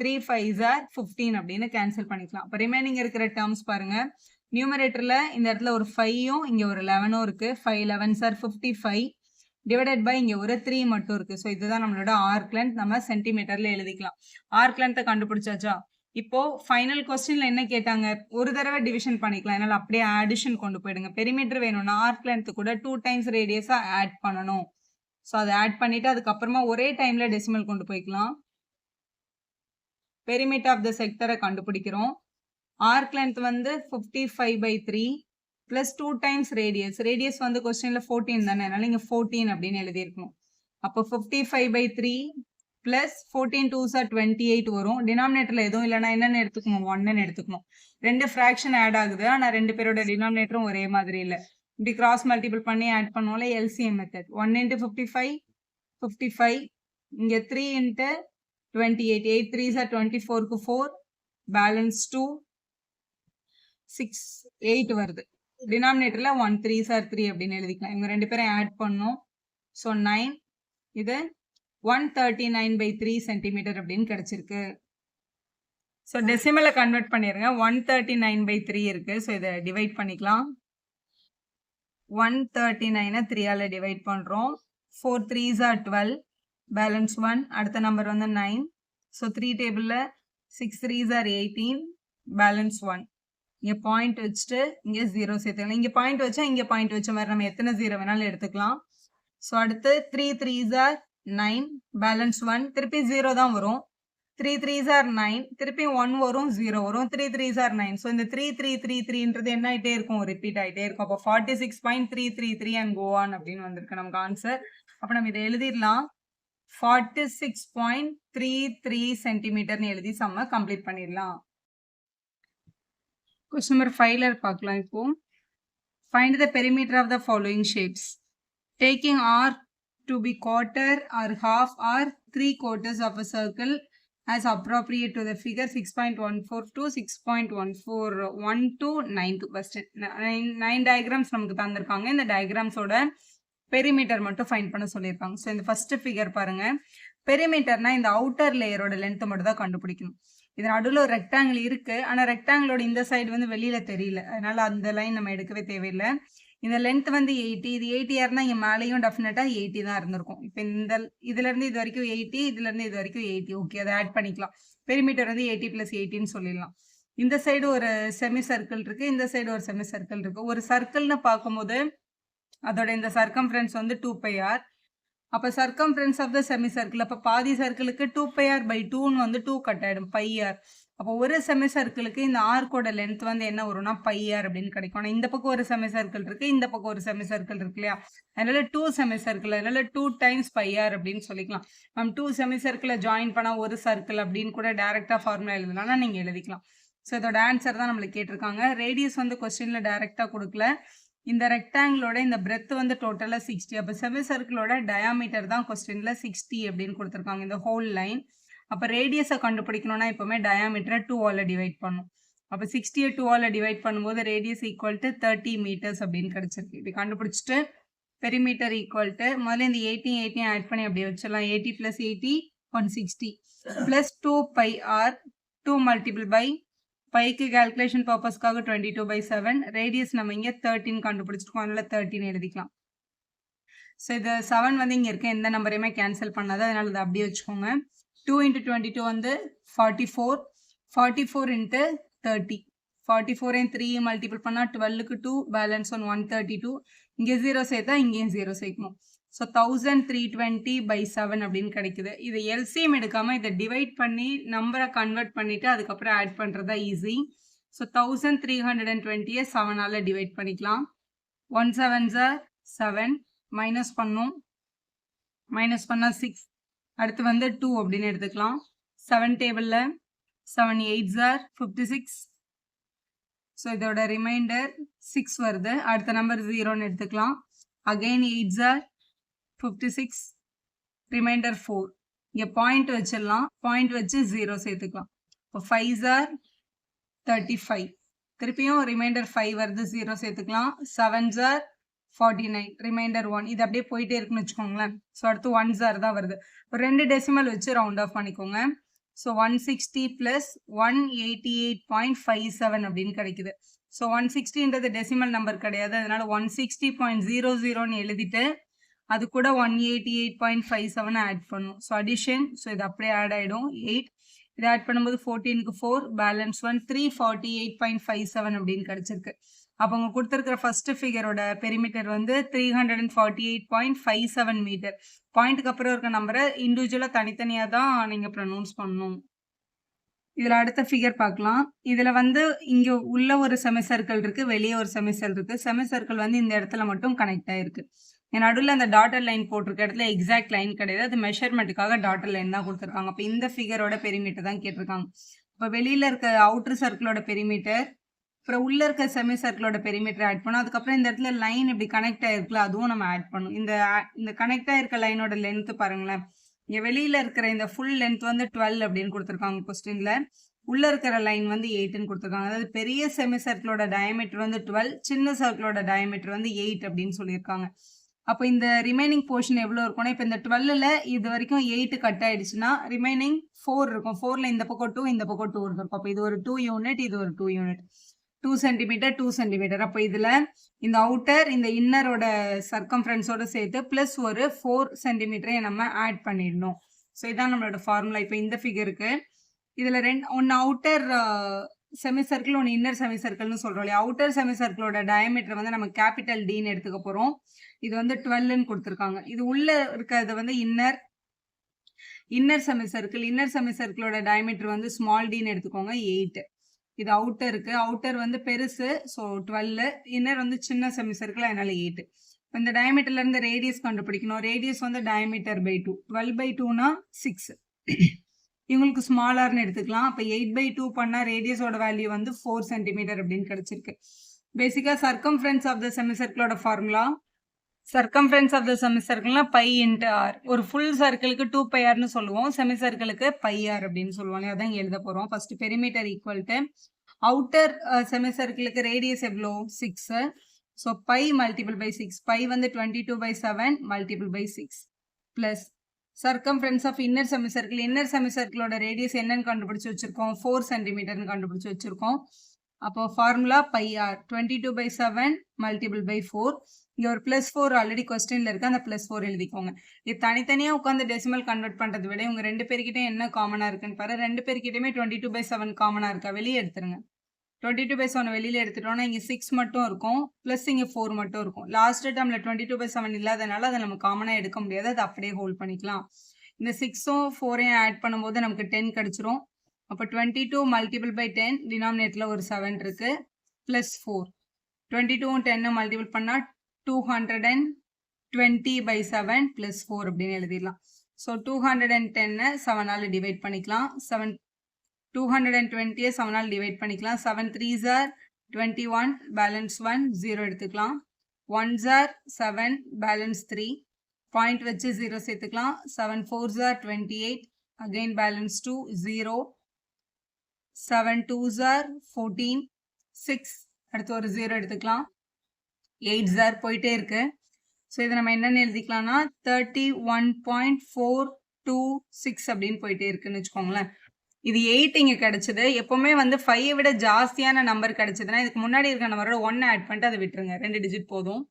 3 5s are 15 அப்படின்னு கேன்சல் பண்ணிக்கலாம். அப்போ ரிமைனிங் இருக்கிற டேர்ம்ஸ் பாருங்க. நியூமரேட்டர்ல இந்த இடத்துல ஒரு 5ம் இங்க ஒரு 11ம் இருக்கு. 5 11s are 55 டிவைடட் பை இங்க ஒரு 3 மட்டும் இருக்கு. ஸோ இதுதான் நம்மளோட ஆர்க் லென்த். நம்ம சென்டிமீட்டர்ல எழுதிக்கலாம். ஆர்க் லென்த்தை கண்டுபிடிச்சாச்சா? இப்போ ஃபைனல் கொஸ்டின்ல என்ன கேட்டாங்க, ஒரு தடவை டிவிஷன் பண்ணிக்கலாம், அதனால அப்படியே ஆடிஷன் கொண்டு போயிடுங்க. பெரிமீட்டர் வேணும்னா ஆர்க் லென்த் கூட 2 டைம்ஸ் ரேடியஸா ஆட் பண்ணணும். ஸோ அதை ஆட் பண்ணிட்டு அதுக்கப்புறமா ஒரே டைம்ல டெசிமல் கொண்டு போய்க்கலாம். பெரிமீட்டர் ஆஃப் த செக்டரை கண்டுபிடிக்கிறோம். ஆர்க் லென்த் வந்து 55/3 பிளஸ் 2 டைம்ஸ் ரேடியஸ். ரேடியஸ் வந்து கொஸ்டின்ல 14 தானே, அதனால இங்க 14 அப்படின்னு எழுதியிருக்கணும். அப்போ 55/3 பிளஸ் 14 2s are 28 வரும். டினாமினேட்டர்ல எதுவும் இல்லைன்னா என்னன்னு எடுத்துக்கணும், 1ன்னு எடுத்துக்கணும். ரெண்டு ஃப்ராக்ஷன் ஆட் ஆகுது, ஆனால் ரெண்டு பேரோட டினாமினேட்டரும் ஒரே மாதிரி இல்லை. இப்படி கிராஸ் மல்டிபிள் பண்ணி ஆட் பண்ணுவோம்ல, எல்சிஎம் மெத்தட். 1 × 55 55, இங்க 3 × 28 8 3s are 24க்கு 4 பேலன்ஸ் 2 6 8 வருது. டினாமினேட்டர்ல 1 3s are 3 அப்படின்னு எழுதிக்கலாம். இவங்க ரெண்டு பேரும் ஆட் பண்ணோம். ஸோ 9 இது 139/3 சென்டிமீட்டர் அப்படின்னு கிடைச்சிருக்கு. ஸோ டெசிமலை கன்வெர்ட் பண்ணிருங்க. 139/3 இருக்கு. ஸோ இதை டிவைட் பண்ணிக்கலாம். 139 3ஆல டிவைட் பண்றோம். 4 3s are 12 பேலன்ஸ் 1. அடுத்த நம்பர் வந்து 9. ஸோ 3 டேபிள்ல 6 3s are 18 பேலன்ஸ் 1. இங்க பாயிண்ட் வச்சுட்டு இங்க 0 சேர்த்துக்கலாம். இங்க பாயிண்ட் வச்சா இங்க பாயிண்ட் வச்ச மாதிரி நம்ம எத்தனை 0 வேணாலும் எடுத்துக்கலாம். ஸோ அடுத்து 3 3s are 9 பேலன்ஸ் 1. திருப்பி 0 தான் வரும். 3 3s are 9 திருப்பி 1 வரும் 0 வரும். 3 3s are 9. ஸோ இந்த 3 3 3 3ன்றது என்ன ஆகிட்டே இருக்கும், ரிப்பீட் ஆகிட்டே இருக்கும். அப்போ 46.333 அண்ட் கோ ஆன் அப்படின்னு வந்திருக்கு நமக்கு ஆன்சர். அப்போ நம்ம இதை எழுதிடலாம். 46.33 சென்டிமீட்டர்னு எழுதி சம்ம கம்ப்ளீட் பண்ணிடலாம். கொஸ்டின் நம்பர் 5ல பார்க்கலாம். இப்போ find the perimeter of the following shapes. Taking r to be quarter or half or 3/4 of a circle as appropriate to the figure 6.14 to 6.141 to 9th question. 9 diagrams நமக்கு தந்திருக்காங்க. இந்த diagramஸோட perimeter மட்டும் find பண்ண சொல்லியிருக்காங்க. So இந்த first figure பாருங்க. பெரிமீட்டர்னா இந்த outer லேயரோட length மட்டும் தான் கண்டுபிடிக்கணும். இது நடுவில் ஒரு ரெக்டாங்கிள் இருக்கு, ஆனால் ரெக்டாங்கிளோட இந்த சைடு வந்து வெளியில தெரியல, அதனால அந்த லைன் நம்ம எடுக்கவே தேவையில்லை. இந்த லென்த் வந்து 80. இது 80 இருந்தா இங்க மேலேயும் டெஃபினட்டா 80 தான் இருந்திருக்கும். இப்போ இதுல இருந்து இது வரைக்கும் 80, இதுல இருந்து இது வரைக்கும் 80. ஓகே, அதை ஆட் பண்ணிக்கலாம். பெரிமீட்டர் வந்து 80 + 80ன்னு சொல்லிடலாம். இந்த சைடு ஒரு செமி சர்க்கிள் இருக்கு, இந்த சைடு ஒரு செமி சர்க்கிள் இருக்கு. ஒரு சர்க்கிள்னு பார்க்கும்போது அதோட இந்த சர்க்கம்ஃபரன்ஸ் வந்து 2πr. அப்ப circumference of the semi circle, அப்ப பாதி சர்க்கிளுக்கு 2πr/2ன்னு வந்து 2 கட் ஆயிடும், πr. அப்போ ஒரு செமி சர்க்கிளுக்கு இந்த ஆர்க்கோட லென்த் வந்து என்ன வரும்னா πr அப்படின்னு கிடைக்கும். ஆனா இந்த பக்கம் ஒரு செமி சர்க்கிள் இருக்கு, இந்த பக்கம் ஒரு செமி சர்க்கிள் இருக்கு இல்லையா, அதனால 2 செமி சர்க்கிள், அதனால 2 டைம்ஸ் πr அப்படின்னு சொல்லிக்கலாம். நம்ம 2 செமி சர்க்கிளை ஜாயின் பண்ணா ஒரு சர்க்கிள் அப்படின்னு கூட டைரக்டா ஃபார்முலா எழுதலாம்னா நீங்க எழுதிக்கலாம். ஸோ இதோட ஆன்சர் தான் நம்மளுக்கு கேட்டிருக்காங்க. ரேடியஸ் வந்து கொஸ்டின்ல டைரக்டா கொடுக்கல. இந்த ரெக்டாங்கிளோட இந்த பிரெத் வந்து டோட்டலா 60. அப்ப செமி சர்க்கிளோட டயாமீட்டர் தான் கொஸ்டின்ல 60 அப்படின்னு கொடுத்துருக்காங்க, இந்த ஹோல் லைன். அப்ப ரேடியஸை கண்டுபிடிக்கணும்னா எப்பவுமே டயாமீட்டரை 2ஆல டிவைட் பண்ணும். அப்ப 60யை 2ஆல டிவைட் பண்ணும்போது ரேடியஸ் ஈக்குவல் டு 30 மீட்டர்ஸ் அப்படின்னு கிடைச்சிருக்கு. இப்படி கண்டுபிடிச்சிட்டு பெரிமீட்டர் ஈக்குவல் டு முதல்ல இந்த 80 ஆட் பண்ணி அப்படியே வச்சிடலாம். 80 + 80 160 + 2πr 2 multiple by bike calculation பர்பஸ்க்காக 22/7. ரேடியஸ் நம்ம இங்கே 13 கண்டுபிடிச்சிருக்கோம், அதனால 13 எழுதிக்கலாம். ஸோ இது 7 வந்து இங்கே இருக்க எந்த நம்பரையுமே கேன்சல் பண்ணாது, அதனால அதை அப்படியே வச்சுக்கோங்க. 2 × 22 வந்து 44. 44 × 30. 44 3 மல்டிபிள் பண்ணால் 12க்கு 2, பேலன்ஸ் 132. இங்கே 0 சேர்த்தா இங்கேயும் 0 சேர்க்கணும். ஸோ 1320/7 அப்படின்னு கிடைக்குது. இது எல்சிஎம் எடுக்காம இதை டிவைட் பண்ணி நம்பரை கன்வெர்ட் பண்ணிட்டு அதுக்கப்புறம் ஆட் பண்ணுறதா ஈஸி. ஸோ 1320 7ஆல் டிவைட் பண்ணிக்கலாம். 1 7s are 7, மைனஸ் பண்ணும், மைனஸ் பண்ணால் 6. அடுத்து வந்து 2 அப்படின்னு எடுத்துக்கலாம். 7 டேபிளில் 7 8s are 56. ஸோ இதோட ரிமைண்டர் 6 வருது. அடுத்த நம்பர் 0ன்னு எடுத்துக்கலாம். Again 8s are 56, remainder 4. இங்கே பாயிண்ட் வச்சிடலாம், பாயிண்ட் வச்சு 0 சேர்த்துக்கலாம். இப்போ 5s are 35. திருப்பியும் ரிமைண்டர் 5 வருது, 0 சேர்த்துக்கலாம். 7s are 49, reminder 1. இது அப்படியே போயிட்டே இருக்குன்னு வச்சுக்கோங்களேன். ஸோ அடுத்து 1s are தான் வருது. ஒரு 2 டெசிமல் வச்சு ரவுண்ட் ஆஃப் பண்ணிக்கோங்க. ஸோ 160 + 188.57 அப்படின்னு கிடைக்குது. ஸோ 160ன்றது டெசிமல் நம்பர் கிடையாது, அதனால 160.00ன்னு எழுதிட்டு அது கூட 188.57 ஆட் பண்ணும். ஸோ அடிஷன், ஸோ இது அப்படியே ஆட் ஆகிடும் 8. இதை ஆட் பண்ணும்போது 14க்கு 4, பேலன்ஸ் 1 348.57 அப்படின்னு கிடைச்சிருக்கு. அப்போ அவங்க கொடுத்துருக்கிற ஃபர்ஸ்ட் ஃபிகரோட பெரிமீட்டர் வந்து 348.57 மீட்டர். பாயிண்ட்டுக்கு அப்புறம் இருக்க நம்பரை இண்டிவிஜுவலாக தனித்தனியாக தான் நீங்கள் ப்ரொனவுன்ஸ் பண்ணணும். இதில் அடுத்த ஃபிகர் பார்க்கலாம். இதில் வந்து இங்கே உள்ள ஒரு செமி சர்க்கிள் இருக்குது, வெளியே ஒரு செமி சர்க்கிள் இருக்குது. செமி சர்க்கிள் வந்து இந்த இடத்துல மட்டும் கனெக்ட் ஆகிருக்கு. நடுவில் அந்த டாட்டர் லைன் போட்டிருக்க இடத்துல எக்ஸாக்ட் லைன் கிடையாது, அது மெஷர்மெண்ட்டுக்காக டாட்டர் லைன் தான் கொடுத்துருக்காங்க. அப்போ இந்த ஃபிகரோட பெரிமீட்டர் தான் கேட்டிருக்காங்க. இப்போ வெளியில் இருக்க அவுட்டர் சர்க்கிளோட பெரிமீட்டர், அப்புறம் உள்ளே இருக்க செமி சர்க்கிளோட பெரிமீட்டர் ஆட் பண்ணும். அதுக்கப்புறம் இந்த இடத்துல லைன் இப்படி கனெக்ட் ஆகிருக்குல்ல, அதுவும் நம்ம ஆட் பண்ணும். இந்த கனெக்ட் ஆகிருக்க லைனோட லென்த்து பாருங்களேன். இங்கே வெளியில் இருக்கிற இந்த ஃபுல் லென்த் வந்து 12 அப்படின்னு கொடுத்துருக்காங்க கொஸ்டினில். உள்ளே இருக்கிற லைன் வந்து 8ன்னு கொடுத்துருக்காங்க. அதாவது பெரிய செமி சர்க்கிளோட டயமீட்டர் வந்து 12, சின்ன சர்க்கிளோட டயமீட்டர் வந்து 8 அப்படின்னு சொல்லியிருக்காங்க. அப்போ இந்த ரிமைனிங் போர்ஷன் எவ்வளோ இருக்கும்னா, இப்போ இந்த 12ல் இது வரைக்கும் 8 கட் ஆகிடுச்சுன்னா ரிமைனிங் 4 இருக்கும். 4ல் இந்த பக்கம் 2, இந்த பக்கம் 2 இருக்கும். அப்போ இது ஒரு 2 யூனிட், இது ஒரு 2 யூனிட். 2 centimetre 2 centimetre. அப்போ இதில் இந்த அவுட்டர் இந்த இன்னரோட சர்க்கம்ஃபரன்ஸோட சேர்த்து ப்ளஸ் ஒரு 4 சென்டிமீட்டரையும் நம்ம ஆட் பண்ணிடணும். ஸோ இதான் நம்மளோட ஃபார்முலா. இப்போ இந்த ஃபிகருக்கு இதில் ஒன்று அவுட்டர் செமி சர்க்கிள், ஒன்று இன்னர் செமி சர்க்கிள்னு சொல்கிறோம் இல்லையா. அவுட்டர் செமி சர்க்கிளோட டயமீட்டர் வந்து நம்ம கேபிட்டல் டின்னு எடுத்துக்க போகிறோம். இது வந்து 12ன்னு கொடுத்துருக்காங்க. இது உள்ள இருக்கிறது வந்து inner semi circle. Inner semi சர்க்கிளோட டயமீட்டர் வந்து ஸ்மால் டின்னு எடுத்துக்கோங்க, 8. இது அவுட்டருக்கு, அவுட்டர் வந்து பெருசு, ஸோ 12. இன்னர் வந்து சின்ன செமி சர்க்கிள், அதனால 8. இப்போ இந்த டயமீட்டர்ல இருந்து ரேடியஸ் கண்டுபிடிக்கணும். ரேடியஸ் வந்து டயமீட்டர் பை 2. 12/2னா 6. இவங்களுக்கு ஸ்மாலர்னு எடுத்துக்கலாம். அப்போ 8/2 பண்ணால் ரேடியஸோட வேல்யூ வந்து 4 சென்டிமீட்டர் அப்படின்னு கிடைச்சிருக்கு. பேசிக்காக சர்க்கம்ஃபரன்ஸ் ஆஃப் த செமி சர்க்கிளோட formula, circumference of the semi சர்க்கிள்னா π × r. ஒரு ஃபுல் சர்க்கிளுக்கு 2πrன்னு சொல்லுவோம், செமி சர்க்கிளுக்கு πr அப்படின்னு சொல்லுவாங்க. அதான் எழுத போகிறோம். First perimeter equal to outer semi சர்க்கிளுக்கு ரேடியஸ் எவ்வளோ 6. So π multiple by 6. π வந்து 22/7 multiple by 6 plus circumference of inner semi circle. Inner semi சர்க்கிளோட ரேடியஸ் என்னன்னு கண்டுபிடிச்சி வச்சிருக்கோம், 4 சென்டிமீட்டர்னு கண்டுபிடிச்சி வச்சிருக்கோம். அப்போ formula pi r 22/7 multiple by 4. இங்கே ஒரு +4 ஆல்ரெடி கொஸ்டின்ல இருக்கு, அந்த +4 எழுதிக்கோங்க. இது தனித்தனியாக உட்காந்து டெசிமல் கன்வெர்ட் பண்ணுறதை விட உங்கள் 2 பேர்கிட்ட என்ன காமனாக இருக்குன்னு பாரு. 2 பேர்கிட்டயுமே 22/7 காமனாக இருக்கா, வெளியே எடுத்துருங்க. 22/7 வெளியில் எடுத்துட்டோம்னா இங்கே 6 மட்டும் இருக்கும், ப்ளஸ் இங்கே 4 மட்டும் இருக்கும். லாஸ்ட் டேர்மில் 22/7 இல்லாதனால அதை நம்ம காமனாக எடுக்க முடியாது, அதை அப்படியே ஹோல்ட் பண்ணிக்கலாம். இந்த 6ம் 4ஐயும் ஆட் பண்ணும்போது நமக்கு 10 கிடச்சிரும். அப்போ 22 மல்டிபிள் பை 10, டினாமினேட்டரில் ஒரு 7 இருக்குது, ப்ளஸ் 4. 22ம் 10 மல்டிபிள் பண்ணால் 220/7 ப்ளஸ் 4 அப்படின்னு எழுதிடலாம். ஸோ 210 7ஆல் டிவைட் பண்ணிக்கலாம். 220 7ஆல் டிவைட் பண்ணிக்கலாம். 7 3s are 21, பேலன்ஸ் 1, 0 எடுத்துக்கலாம். 1s are 7, பேலன்ஸ் 3, பாயிண்ட் வச்சு 0 சேர்த்துக்கலாம். 7 4s are 28, again balance 2, 0. 7 2s are 14, 6, அடுத்து ஒரு 0 எடுத்துக்கலாம். 8s are போயிட்டே இருக்கு. ஸோ இதை நம்ம என்னென்னு எழுதிக்கலாம்னா 31.426 அப்படின்னு போயிட்டே இருக்குன்னு வச்சுக்கோங்களேன். இது 8 இங்கே கிடைச்சது. எப்போவுமே வந்து 5 விட ஜாஸ்தியான நம்பர் கிடைச்சதுன்னா இதுக்கு முன்னாடி இருக்க நம்பரோட 1 ஆட் பண்ணிட்டு அதை விட்டுருங்க, 2 டிஜிட் போதும்.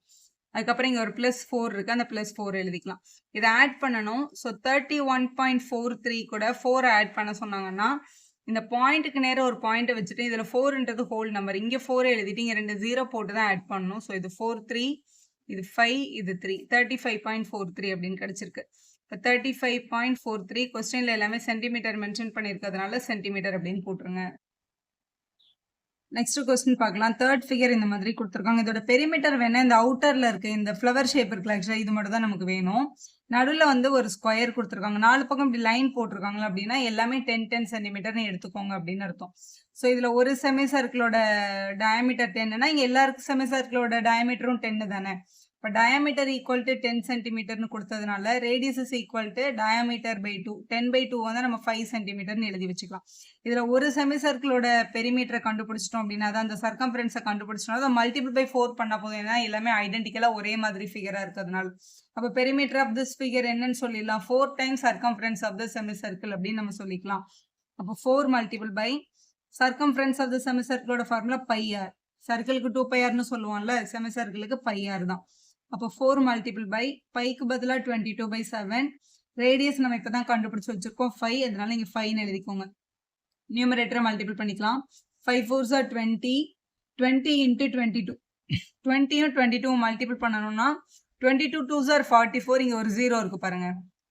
அதுக்கப்புறம் இங்கே ஒரு +4 இருக்குது, அந்த +4 எழுதிக்கலாம். இதை ஆட் பண்ணணும். ஸோ 31.43 கூட 4 ஆட் பண்ண சொன்னாங்கன்னா இந்த பாயிண்ட்டுக்கு நேரம் ஒரு பாயிண்ட்டை வச்சுட்டு இதில் 4ன்றது ஹோல் நம்பர், இங்கே 4 எழுதிட்டு இங்கே 2 0 போட்டு தான் ஆட் பண்ணணும். ஸோ இது 4 3, இது 5, இது 3, 35.43 அப்படின்னு கிடைச்சிருக்கு. இப்போ 35.43 கொஸ்டின்ல எல்லாமே சென்டிமீட்டர் மென்ஷன் பண்ணியிருக்கிறதுனால சென்டிமீட்டர் அப்படின்னு போட்டுருங்க. நெக்ஸ்ட் கொஸ்டின் பார்க்கலாம். தேர்ட் ஃபிகர் இந்த மாதிரி கொடுத்துருக்காங்க. இதோட பெரிமீட்டர் வேணா இந்த அவுட்டர்ல இருக்கு, இந்த ஃப்ளவர் ஷேப் இருக்குல்ல, ஆக்சுவலாக இது மட்டும் தான் நமக்கு வேணும். நடுவில் வந்து ஒரு ஸ்கொயர் கொடுத்துருக்காங்க, 4 பக்கம் இப்படி லைன் போட்டிருக்காங்களா அப்படின்னா எல்லாமே 10 சென்டிமீட்டர்னு எடுத்துக்கோங்க அப்படின்னு அர்த்தம். ஸோ இதில் ஒரு செமி சர்க்கிளோட டயாமீட்டர் 10னா இங்கே எல்லாருக்கும் செமி சர்க்கிளோட டயாமீட்டரும் 10 தானே. இப்போ டயாமீட்டர் ஈக்குவல் டு 10 சென்டிமீட்டர்னு கொடுத்ததுனால radius is equal to diameter by 2. 10/2 வந்து நம்ம 5 சென்டிமீட்டர்னு எழுதி வச்சுக்கலாம். இதில் ஒரு செமி சர்க்கிளோட பெரிமீட்டரை கண்டுபிடிச்சிட்டோம் அப்படின்னா தான் அந்த சர்க்கம்ஃபரன்ஸை கண்டுபிடிச்சிட்டோம், அதை மல்டிபிள் பை 4 பண்ண போதும். ஏன்னா எல்லாமே ஐடென்டிக்கலாக ஒரே மாதிரி ஃபிகராக இருக்கிறதுனால. அப்போ பெரிமீட்டர் ஆஃப் திஸ் ஃபிகர் என்னன்னு சொல்லிடலாம், 4 times circumference of the semi circle அப்படின்னு நம்ம சொல்லிக்கலாம். அப்போ 4 multiple by circumference of the semi சர்க்கிளோட ஃபார்முலா πr. சர்க்கிளுக்கு 2πrனு சொல்லுவோம்ல, செமி சர்க்கிளுக்கு πr தான். அப்போ 4 மல்டிபிள் பை பைக்கு பதிலாக 22/7, ரேடியஸ் நம்ம இப்போ தான் கண்டுபிடிச்சி வச்சிருக்கோம் 5, அதனால இங்கே 5ன்னு எழுதிக்கோங்க. நியூமரேட்டரை மல்டிபிள் பண்ணிக்கலாம். 5 4s are 20, 20 into 22, 20யும் 22 மல்டிபிள் பண்ணணும்னா 22 2s are 44, இங்கே ஒரு 0 இருக்கு பாருங்க.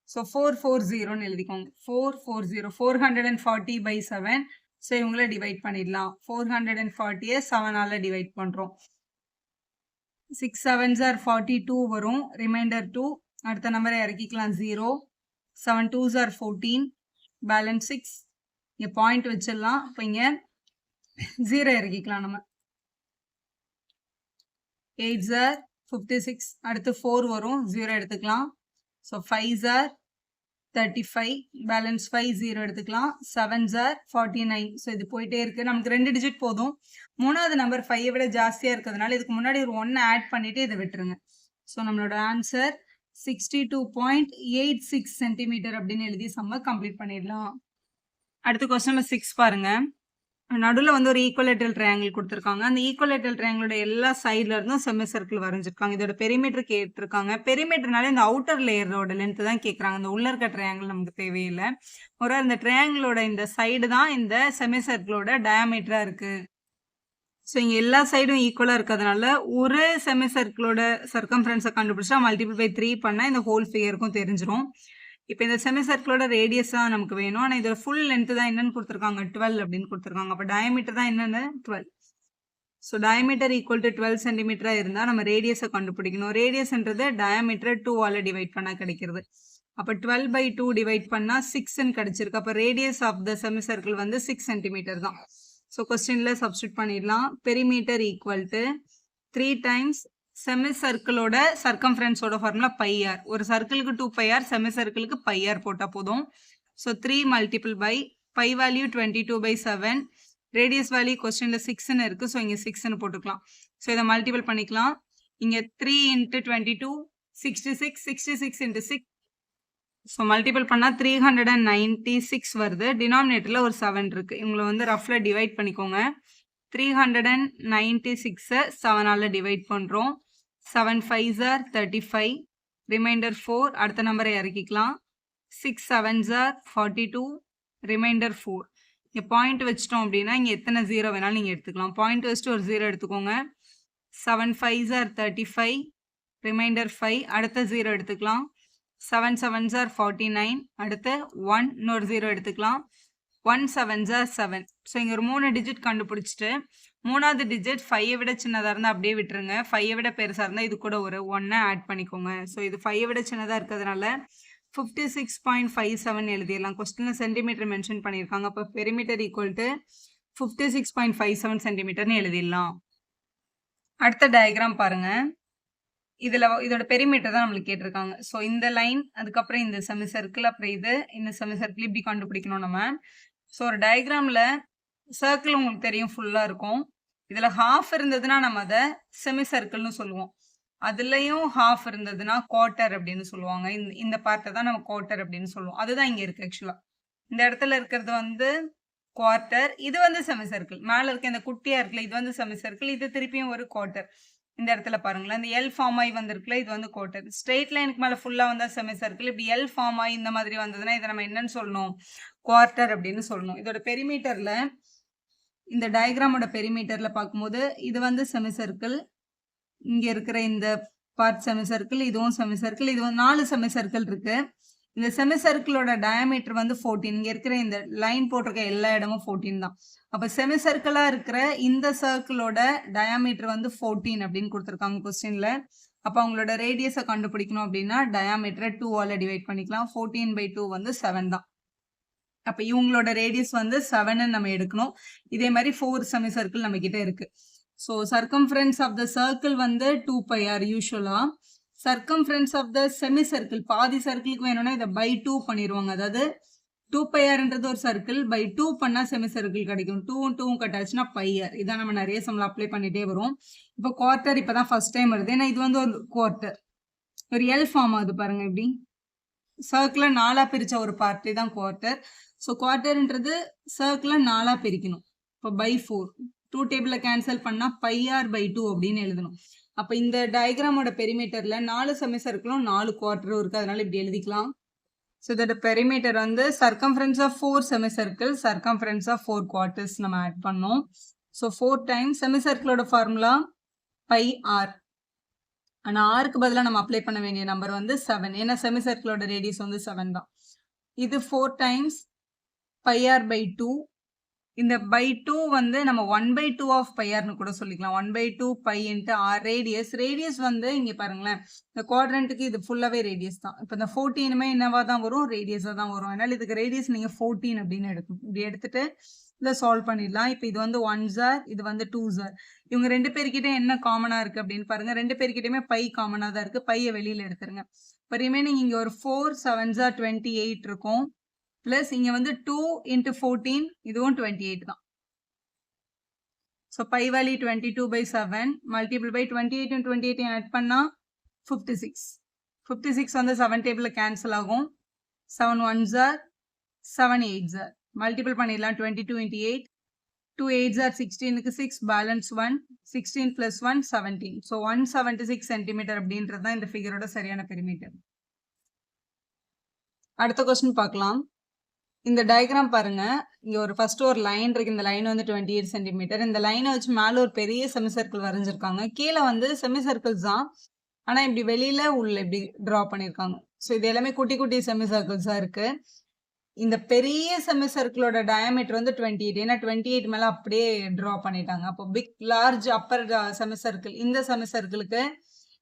ஸோ 440ன்னு எழுதிக்கோங்க. 440, 440/7. ஸோ இவங்கள டிவைட் பண்ணிடலாம். 440 7ஆல் டிவைட் பண்ணுறோம். 6 7s are 42 வரும், ரிமைண்டர் 2. அடுத்த நம்பரை இறக்கிக்கலாம் 0. 7 2s are 14, பேலன்ஸ் 6. இங்கே பாயிண்ட் வச்சிடலாம். இப்போ இங்கே 0 இறக்கிக்கலாம் நம்ம. 8s are 56, அடுத்து 4 வரும், 0 எடுத்துக்கலாம். ஸோ 5s are 35, பேலன்ஸ் 5, 0 எடுத்துக்கலாம். 7s are 49. ஸோ இது போயிட்டே இருக்கு. நமக்கு 2 டிஜிட் போதும். மூணாவது நம்பர் 5 விட ஜாஸ்தியாக இருக்கிறதுனால இதுக்கு முன்னாடி ஒரு 1 ஆட் பண்ணிட்டு இதை விட்டுருங்க. ஸோ நம்மளோட ஆன்சர் 62.86 சென்டிமீட்டர் அப்படின்னு எழுதி சம்ம கம்ப்ளீட் பண்ணிடலாம். அடுத்த கொஸ்டின் 6 பாருங்க. நடுவில் வந்து ஒரு ஈக்குவலேட்டல் ட்ரையாங்கிள் கொடுத்துருக்காங்க. அந்த ஈக்குவலேட்டல் ட்ரையாங்கிளோட எல்லா சைட்ல இருந்தும் செமி சர்க்கிள் வரைஞ்சிருக்காங்க. இதோட பெரிமீட்டர் கேட்டிருக்காங்க. பெரிமீட்டர்னால இந்த அவுட்டர் லேயரோட லென்த் தான் கேட்குறாங்க. இந்த உள்ள இருக்க ட்ரையாங்கிள் நமக்கு தேவையில்லை. ஒரு இந்த ட்ரையாங்கிளோட இந்த சைடு தான் இந்த செமி சர்க்கிளோட டயாமீட்டரா இருக்கு. ஸோ இங்கே எல்லா சைடும் ஈக்குவலாக இருக்கிறதுனால ஒரு செமி சர்க்கிளோட சர்க்கம்ஃபரன்ஸை கண்டுபிடிச்சா மல்டிபிள் பை 3 பண்ணால் இந்த ஹோல் ஃபிகருக்கும் தெரிஞ்சிடும். இப்போ இந்த செமி சர்க்கிளோட ரேடியஸ் தான் நமக்கு வேணும். ஆனால் இதோட ஃபுல் லென்த் தான் என்னன்னு கொடுத்துருக்காங்க, 12 அப்படின்னு கொடுத்துருக்காங்க. அப்போ டயாமீட்டர் தான் என்னென்ன 12. ஸோ டயாமீட்டர் ஈக்குவல் டு 12 சென்டிமீட்டராக இருந்தால் நம்ம ரேடியஸை கண்டுபிடிக்கணும். ரேடியஸ்ன்றது டயாமீட்டர் 2ஆல் டிவைட் பண்ணால் கிடைக்கிறது. அப்போ 12/2 டிவைட் பண்ணால் 6ன்னு கிடைச்சிருக்கு. அப்போ radius of the semi circle வந்து 6 சென்டிமீட்டர் தான். ஸோ கொஸ்டினில் சப்ஸ்டியூட் பண்ணிடலாம். Perimeter equal to 3 times semi சர்க்கிளோட சர்க்கம்ஃபரன்ஸோட ஃபார்முலா πr. ஒரு சர்க்கிளுக்கு 2πr, செமி சர்க்கிளுக்கு πr போட்டால் போதும். So 3 multiple by pi value 22/7, radius value கொஸ்டினில் 6ன்னு இருக்குது. ஸோ இங்கே 6ன்னு போட்டுக்கலாம். ஸோ இதை மல்டிபிள் பண்ணிக்கலாம். இங்கே 3 into 22 66, 66 into 6. ஸோ மல்டிபிள் பண்ணால் 396 வருது. டினாமினேட்டரில் ஒரு 7 இருக்குது. இவங்களை வந்து ரஃப்ல டிவைட் பண்ணிக்கோங்க. 396 7ஆல டிவைட் பண்றோம். 7 5s are 35. ரிமைண்டர் 4. அடுத்த நம்பரை இறக்கிக்கலாம். 6 7s are 42. ரிமைண்டர் 4. இங்க பாயிண்ட் வச்சிட்டோம் அப்படின்னா இங்க எத்தனை 0 வேணாலும் நீங்க எடுத்துக்கலாம். பாயிண்ட் வச்சுட்டு ஒரு 0 எடுத்துக்கோங்க. 7 5s are 35. ரிமைண்டர் 5. அடுத்த 0 எடுத்துக்கலாம். 7 7s are 49. அடுத்த 1 இன்னொரு 0 எடுத்துக்கலாம். 1 7s are 7. ஸோ இங்க ஒரு 3 டிஜிட் கண்டுபிடிச்சிட்டு 3வது டிஜிட் 5 விட சின்னதா இருந்தா அப்படியே விட்டுருங்க. 5 விட பெருசா இருந்தா இது கூட ஒரு 1 ஆட் பண்ணிக்கோங்க. ஸோ இது 5 விட சின்னதா இருக்கிறதுனால 56.57 எழுதிடலாம். கொஸ்டின்ல சென்டிமீட்டர் மென்ஷன் பண்ணியிருக்காங்க. அப்போ பெரிமீட்டர் ஈக்குவல் டு 56.57 சென்டிமீட்டர்னு எழுதிடலாம். அடுத்த டயக்ராம் பாருங்க. இதோட பெரிமீட்டர் தான் நம்மளுக்கு கேட்டிருக்காங்க. ஸோ இந்த லைன், அதுக்கப்புறம் இந்த செமி சர்க்கிள், அப்புறம் இது இந்த செமி சர்க்கிள் இப்படி கண்டுபிடிக்கணும் நம்ம. ஸோ ஒரு டயக்ராம்ல சர்க்கிள் உங்களுக்கு தெரியும் ஃபுல்லா இருக்கும். இதுல ஹாஃப் இருந்ததுன்னா நம்ம அதை செமி சர்க்கிள்னு சொல்லுவோம். அதுலயும் ஹாஃப் இருந்ததுன்னா குவார்ட்டர் அப்படின்னு சொல்லுவாங்க. இந்த பார்ட்டை தான் நம்ம குவார்ட்டர் அப்படின்னு சொல்லுவோம். அதுதான் இங்க இருக்கு. ஆக்சுவலா இந்த இடத்துல இருக்கிறது வந்து குவார்ட்டர், இது வந்து செமி சர்க்கிள். மேல இருக்க இந்த குட்டியா இருக்குல்ல, இது வந்து செமி சர்க்கிள், இது திருப்பியும் ஒரு குவார்ட்டர். இந்த இடத்துல பாருங்களேன், இந்த எல் ஃபார்ம் ஆகி வந்திருக்குல்ல, இது வந்து குவார்ட்டர். ஸ்ட்ரெயிட் லைனுக்கு மேல ஃபுல்லா வந்தா செமி சர்க்கிள். இப்படி எல் ஃபார்ம் ஆகி இந்த மாதிரி வந்ததுன்னா இதை நம்ம என்னன்னு சொல்லணும்? குவார்ட்டர் அப்படின்னு சொல்லணும். இதோட பெரிமீட்டர்ல, இந்த டயக்ராமோட பெரிமீட்டர்ல பார்க்கும்போது இது வந்து செமி சர்க்கிள், இங்க இருக்கிற இந்த பார்ட் செமி சர்க்கிள், இதுவும் செமி சர்க்கிள், இது 4 செமி சர்க்கிள் இருக்கு. இந்த செமி சர்க்கிளோட டயாமீட்டர் வந்து 14. இங்க இருக்கிற இந்த லைன் போட்டிருக்க எல்லா இடமும் 14 தான். அப்ப செமி சர்க்கிளா இருக்கிற இந்த சர்க்கிளோட டயாமீட்டர் வந்து 14 அப்படின்னு கொடுத்துருக்காங்க கொஸ்டின்ல. அப்ப அவங்களோட ரேடியஸை கண்டுபிடிக்கணும் அப்படின்னா டயாமீட்டரை 2ஆல டிவைட் பண்ணிக்கலாம். 14/2 வந்து 7 தான். அப்ப இவங்களோட ரேடியஸ் வந்து 7ன்னு நம்ம எடுக்கணும். இதே மாதிரி 4 செமி சர்க்கிள் நம்ம கிட்ட இருக்கு. So circumference of the circle வந்து 2πr யூஸ்வலா. Circumference of the semi circle, பாதி சர்க்கிளுக்கு வேணும்னா இதை by 2 பண்ணிடுவாங்க. அதாவது 2πrன்றது ஒரு சர்க்கிள், by 2 பண்ணா செமி சர்க்கிள் கிடைக்கும். 2ம் 2ம் கட் ஆச்சுன்னா πr. இதான் நம்ம நிறைய சம்ல அப்ளை பண்ணிட்டே வரும். இப்போ குவார்ட்டர் இப்பதான் ஃபர்ஸ்ட் டைம் வருது. ஏன்னா இது வந்து ஒரு குவார்ட்டர், ஒரு எல் ஃபார்ம் ஆகுது பாருங்க. இப்படி சர்க்கிளை 4ஆ பிரிச்ச ஒரு பார்ட்டி தான் குவார்ட்டர். ஸோ குவார்ட்டர்ன்றது சர்க்கிளை 4ஆ பிரிக்கணும். இப்போ by 4, 2 டேபிள கேன்சல் பண்ணா πr/2 அப்படின்னு எழுதணும். அப்ப இந்த டயக்ராமோட பெரிமீட்டர்ல 4 செமி சர்க்கிளும் 4 குவார்ட்டரும் இருக்கு. அதனால இப்படி எழுதிக்கலாம். ஸோ இதோட பெரிமீட்டர் வந்து circumference of 4 semi circle, circumference of 4 quarters நம்ம ஆட் பண்ணோம். ஸோ 4 டைம்ஸ் செமி சர்க்கிளோட ஃபார்முலா πr. ஆனா ஆருக்கு பதிலாக நம்ம அப்ளை பண்ண வேண்டிய நம்பர் வந்து 7. ஏன்னா செமி சர்க்கிளோட ரேடியஸ் வந்து 7 தான். இது 4 டைம்ஸ் πr/2. இந்த by 2 வந்து நம்ம 1/2 ஆஃப் πrன்னு கூட சொல்லிக்கலாம். 1/2 π into r ரேடியஸ். ரேடியஸ் வந்து இங்க பாருங்களேன், இந்த குவாட்ரண்ட்டுக்கு இது ஃபுல்லாவே ரேடியஸ் தான். இப்போ இந்த 14மே என்னவா தான் வரும்? ரேடியஸா தான் வரும். அதனால இதுக்கு ரேடியஸ் நீங்க 14 அப்படின்னு எடுக்கணும். இப்படி எடுத்துட்டு இதை சால்வ் பண்ணிடலாம். இப்போ இது வந்து 1s are, இது வந்து 2s are. இவங்க 2 பேர்கிட்ட என்ன காமனா இருக்கு அப்படின்னு பாருங்க. 2 பேர்கிட்டயுமே பை காமனா தான் இருக்கு. பையை வெளியில எடுத்துருங்க. இப்போ ரிமைனிங் இங்க ஒரு 4 7s are 28 இருக்கும். பிளஸ் இங்க வந்து 2 into 14, இதுவும் 28 தான். So pi value 22/7 multiple by 28 and 28 add பண்ணா 56. 56 வந்து 7 டேபிள்ல கேன்சல் ஆகும். 7 1s are, 7 8s are. Multiple பண்ணிடலாம். 22 into 8, 2 8s are 16க்கு 6 balance 1, 16 plus 1 17. So 176 centimetre அப்படின்றது தான் இந்த ஃபிகரோட சரியான பெரிமீட்டர். அடுத்த கொஸ்டின் பார்க்கலாம். இந்த டயக்ராம் பாருங்க. இங்க ஒரு ஃபர்ஸ்ட் ஒரு லைன் இருக்கு. இந்த லைன் வந்து 28 சென்டிமீட்டர். இந்த லைனை வச்சு மேல ஒரு பெரிய செமி சர்க்கிள் வரைஞ்சிருக்காங்க. கீழே வந்து செமி சர்க்கிள்ஸ் தான், ஆனா இப்படி வெளியில உள்ள இப்படி டிரா பண்ணிருக்காங்க. ஸோ இது எல்லாமே குட்டி குட்டி செமி சர்க்கிள்ஸா இருக்கு. இந்த பெரிய செமி சர்க்கிளோட டயாமீட்டர் வந்து 28. ஏன்னா 28 மேல அப்படியே டிரா பண்ணிட்டாங்க. அப்போ big large upper semicircle, இந்த செமி சர்க்கிளுக்கு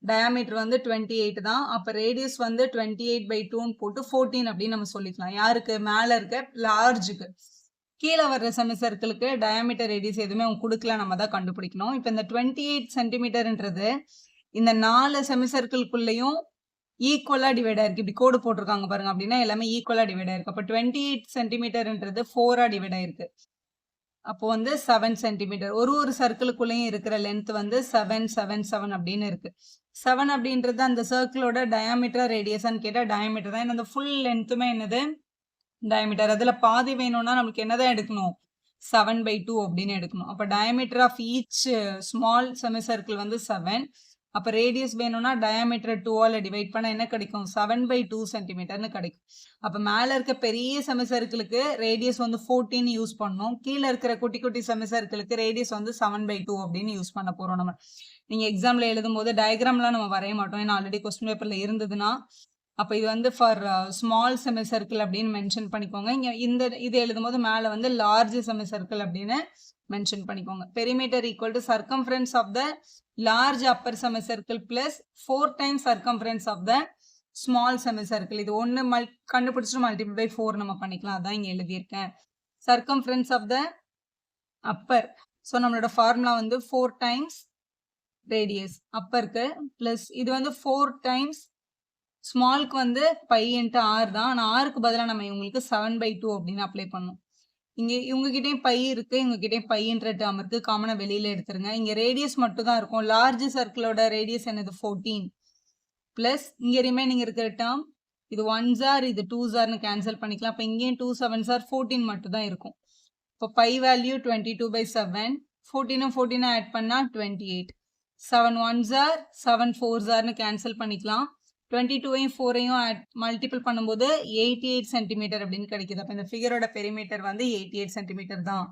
டயாமீட்டர் வந்து 28 தான். அப்ப ரேடியஸ் வந்து 28/2ன்னு போட்டு 14 அப்படின்னு நம்ம சொல்லிக்கலாம். யாருக்கு? மேல இருக்க லார்ஜுக்கு. கீழே வர்ற செமி சர்க்கிளுக்கு டயாமீட்டர் ரேடியஸ் எதுவுமே அவங்க கொடுக்கல, நம்ம தான் கண்டுபிடிக்கணும். இப்போ இந்த 28 சென்டிமீட்டர்ன்றது இந்த 4 செமி சர்க்கிள்குள்ளேயும் ஈக்குவலா டிவைட் ஆயிருக்கு. இப்படி கோடு போட்டிருக்காங்க பாருங்க. அப்படின்னா எல்லாமே ஈக்குவலா டிவைட் ஆயிருக்கு. அப்போ 28 சென்டிமீட்டர்ன்றது 4ஆ டிவைட் ஆயிருக்கு. அப்போ வந்து 7 சென்டிமீட்டர். ஒரு சர்க்கிளுக்குள்ளேயும் இருக்கிற லென்த் வந்து 7 7 7 அப்படின்னு இருக்கு. 7 அப்படின்றது அந்த சர்க்கிளோட டயாமீட்டர் ரேடியஸான்னு கேட்டா டயாமீட்டர் தான். அந்த ஃபுல் லென்த்துமே என்னது? டயாமீட்டர். அதுல பாதி வேணும்னா நமக்கு என்னதான் எடுக்கணும்? 7/2 அப்படின்னு எடுக்கணும். அப்போ டயாமீட்டர் ஆஃப் ஈச் ஸ்மால் செமிசர்க்கிள் வந்து 7. அப்போ ரேடியஸ் வேணும்னா டயாமீட்டர் 2ஆல் டிவைட் பண்ண என்ன கிடைக்கும்? 7/2 சென்டிமீட்டர்னு கிடைக்கும். அப்போ மேலே இருக்க பெரிய செமிசர்க்கிளுக்கு ரேடியஸ் வந்து 14 யூஸ் பண்ணணும். கீழே இருக்கிற குட்டி குட்டி செமிசர்க்கிளுக்கு ரேடியஸ் வந்து 7/2 அப்படின்னு யூஸ் பண்ண போகிறோம் நம்ம. நீங்கள் எக்ஸாமில் எழுதும் போது டயக்ராம்லாம் நம்ம வரைய மாட்டோம், ஏன்னா ஆல்ரெடி கொஸ்டின் பேப்பரில் இருந்ததுன்னா. அப்போ இது வந்து ஃபார் ஸ்மால் செமிசர்க்கிள் அப்படின்னு மென்ஷன் பண்ணிக்கோங்க. இங்கே இது எழுதும் போது மேலே வந்து லார்ஜ் செமிசர்க்கிள் அப்படின்னு மென்ஷன் பண்ணிக்கோங்க. Perimeter equal to circumference of the large upper semicircle plus 4 times circumference of the small semicircle. இது ஒன்று கண்டுபிடிச்சிட்டு மல்டிபிள் பை 4 நம்ம பண்ணிக்கலாம். அதான் இங்கே எழுதியிருக்கேன். Circumference of the upper, so நம்மளோட ஃபார்முலா வந்து 4 டைம்ஸ் ரேடியஸ் அப்பருக்கு, பிளஸ் இது வந்து 4 டைம்ஸ் ஸ்மால்க்கு வந்து பை இன்ட்டு ஆர் தான். ஆனால் ஆருக்கு பதிலாக நம்ம இவங்களுக்கு 7/2 அப்படின்னு அப்ளை பண்ணணும். இங்கே இவங்ககிட்டயும் பை இருக்குது, இவங்ககிட்டயும் பைன்ற டேர்ம் இருக்குது, காமனாக வெளியில் எடுத்துருங்க. இங்கே ரேடியஸ் மட்டும் தான் இருக்கும். லார்ஜ் சர்க்கிளோட ரேடியஸ் என்னது? 14 ப்ளஸ் இங்கே ரிமைனிங் இருக்கிற டேர்ம் இது 1s ஆர் இது 2s ஆர்னு கேன்சல் பண்ணிக்கலாம். அப்போ இங்கேயும் 2 7s ஆர் 14 மட்டும் தான் இருக்கும். இப்போ பை வேல்யூ 22/7, 14ம் 14 ஆட் பண்ணால் 28, 7 1s ஆர் 7 4s ஆர்னு கேன்சல் பண்ணிக்கலாம். 22ஐயும் 4ஐயும் மல்டிபிள் பண்ணும்போது 88 சென்டிமீட்டர் அப்படின்னு கிடைக்குது. அப்போ இந்த ஃபிகரோட பெரிமீட்டர் வந்து 88 சென்டிமீட்டர் தான்.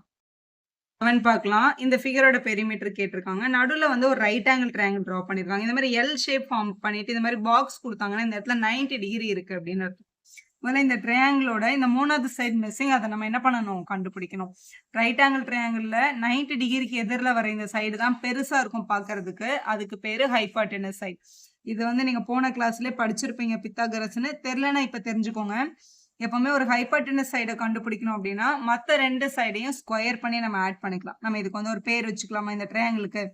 பார்க்கலாம். இந்த ஃபிகரோட பெரிமீட்டர் கேட்டிருக்காங்க. நடுவில் வந்து ஒரு ரைட் ஆங்கிள் ட்ரையாங்கிள் ட்ரா பண்ணியிருக்காங்க. இந்த மாதிரி எல் ஷேப் ஃபார்ம் பண்ணிட்டு இந்த மாதிரி பாக்ஸ் கொடுத்தாங்கன்னா இந்த இடத்துல 90 டிகிரி இருக்கு அப்படின்னு அர்த்தம். முதல்ல இந்த ட்ரையாங்கிளோட இந்த 3வது சைடு மிஸ்ஸிங், அதை நம்ம என்ன பண்ணணும்? கண்டுபிடிக்கணும். ரைட் ஆங்கிள் ட்ரையாங்கிளில் 90 டிகிரிக்கு எதிரில் வர இந்த சைடு தான் பெருசாக இருக்கும் பார்க்கறதுக்கு. அதுக்கு பேர் ஹைபாட்டெனஸ் சைடு. இது வந்து நீங்கள் போன கிளாஸ்லேயே படிச்சிருப்பீங்க பித்தாகரஸ்ன்னு. தெரிலனா இப்போ தெரிஞ்சுக்கோங்க. எப்பவுமே ஒரு ஹைபாட்டெனஸ் சைடை கண்டுபிடிக்கணும் அப்படின்னா மற்ற 2 சைடையும் ஸ்கொயர் பண்ணி நம்ம ஆட் பண்ணிக்கலாம். நம்ம இதுக்கு வந்து ஒரு பேர் வச்சுக்கலாமா இந்த ட்ரையாங்கிளுக்கு?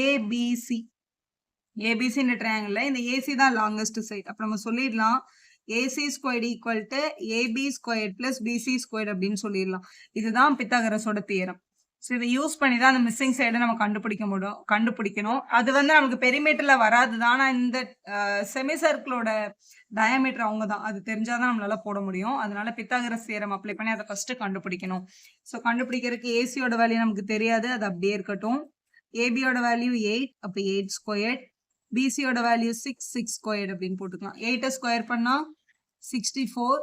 ஏபிசி. ஏபிசி இந்த ட்ரையாங்கிளில் இந்த ஏசி தான் லாங்கஸ்ட் சைடு. அப்போ நம்ம சொல்லிடலாம் AC squared equal to AB squared plus BC squared அப்படின்னு சொல்லிடலாம். இதுதான் பித்தாகரஸோட தியரம். ஸோ இதை யூஸ் பண்ணி தான் அந்த மிஸ்ஸிங் சைடை நம்ம கண்டுபிடிக்கணும். அது வந்து நமக்கு பெரிமீட்டரில் வராது தான். ஆனால் இந்த செமி சர்க்கிளோட டயாமீட்டர் அவங்க தான், அது தெரிஞ்சாதான் நம்மளால போட முடியும். அதனால பித்தாகரஸ் தியரம் அப்ளை பண்ணி அதை ஃபர்ஸ்ட் கண்டுபிடிக்கணும். ஸோ கண்டுபிடிக்கிறதுக்கு ஏசியோட வேல்யூ நமக்கு தெரியாது, அது அப்படியே இருக்கட்டும். ஏபியோட வேல்யூ 8, அப்போ 8 ஸ்கொயர்ட். பிசியோட வேல்யூ 6 ஸ்கொயர்ட் அப்படின்னு போட்டுக்கலாம். 8 ஸ்கொயர் பண்ணா 64,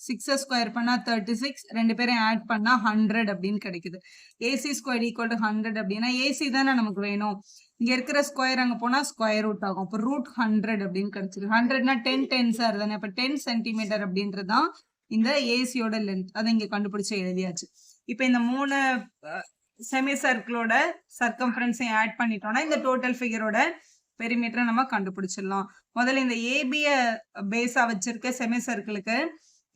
6 ஸ்கொயர் பண்ணா 36, ரெண்டு பேரும் ஆட் பண்ணா 100 அப்படின்னு கிடைக்குது. ஏசி ஸ்கொயர் ஈக்குவல் டு 100 அப்படின்னா ஏசி தானே நமக்கு வேணும். இங்க இருக்கிற ஸ்கொயர் அங்க போனா ஸ்கொயர் ரூட் ஆகும். இப்போ ரூட் 100 அப்படின்னு கிடைச்சிருக்கு. 100னா 10 10s தானே, அப்ப 10 சென்டிமீட்டர் அப்படின்றது தான் இந்த ஏசியோட லென்த். அதை இங்க கண்டுபிடிச்சு எழுதியாச்சு. இப்போ இந்த 3 செமி சர்க்கிளோட சர்க்கம்ஃபரன்ஸையும் ஆட் பண்ணிட்டோம்னா இந்த டோட்டல் ஃபிகரோட பெரிமீட்டரை நம்ம கண்டுபிடிச்சிடலாம். முதல்ல இந்த ஏபிய பேஸா வச்சிருக்க செமி சர்க்கிளுக்கு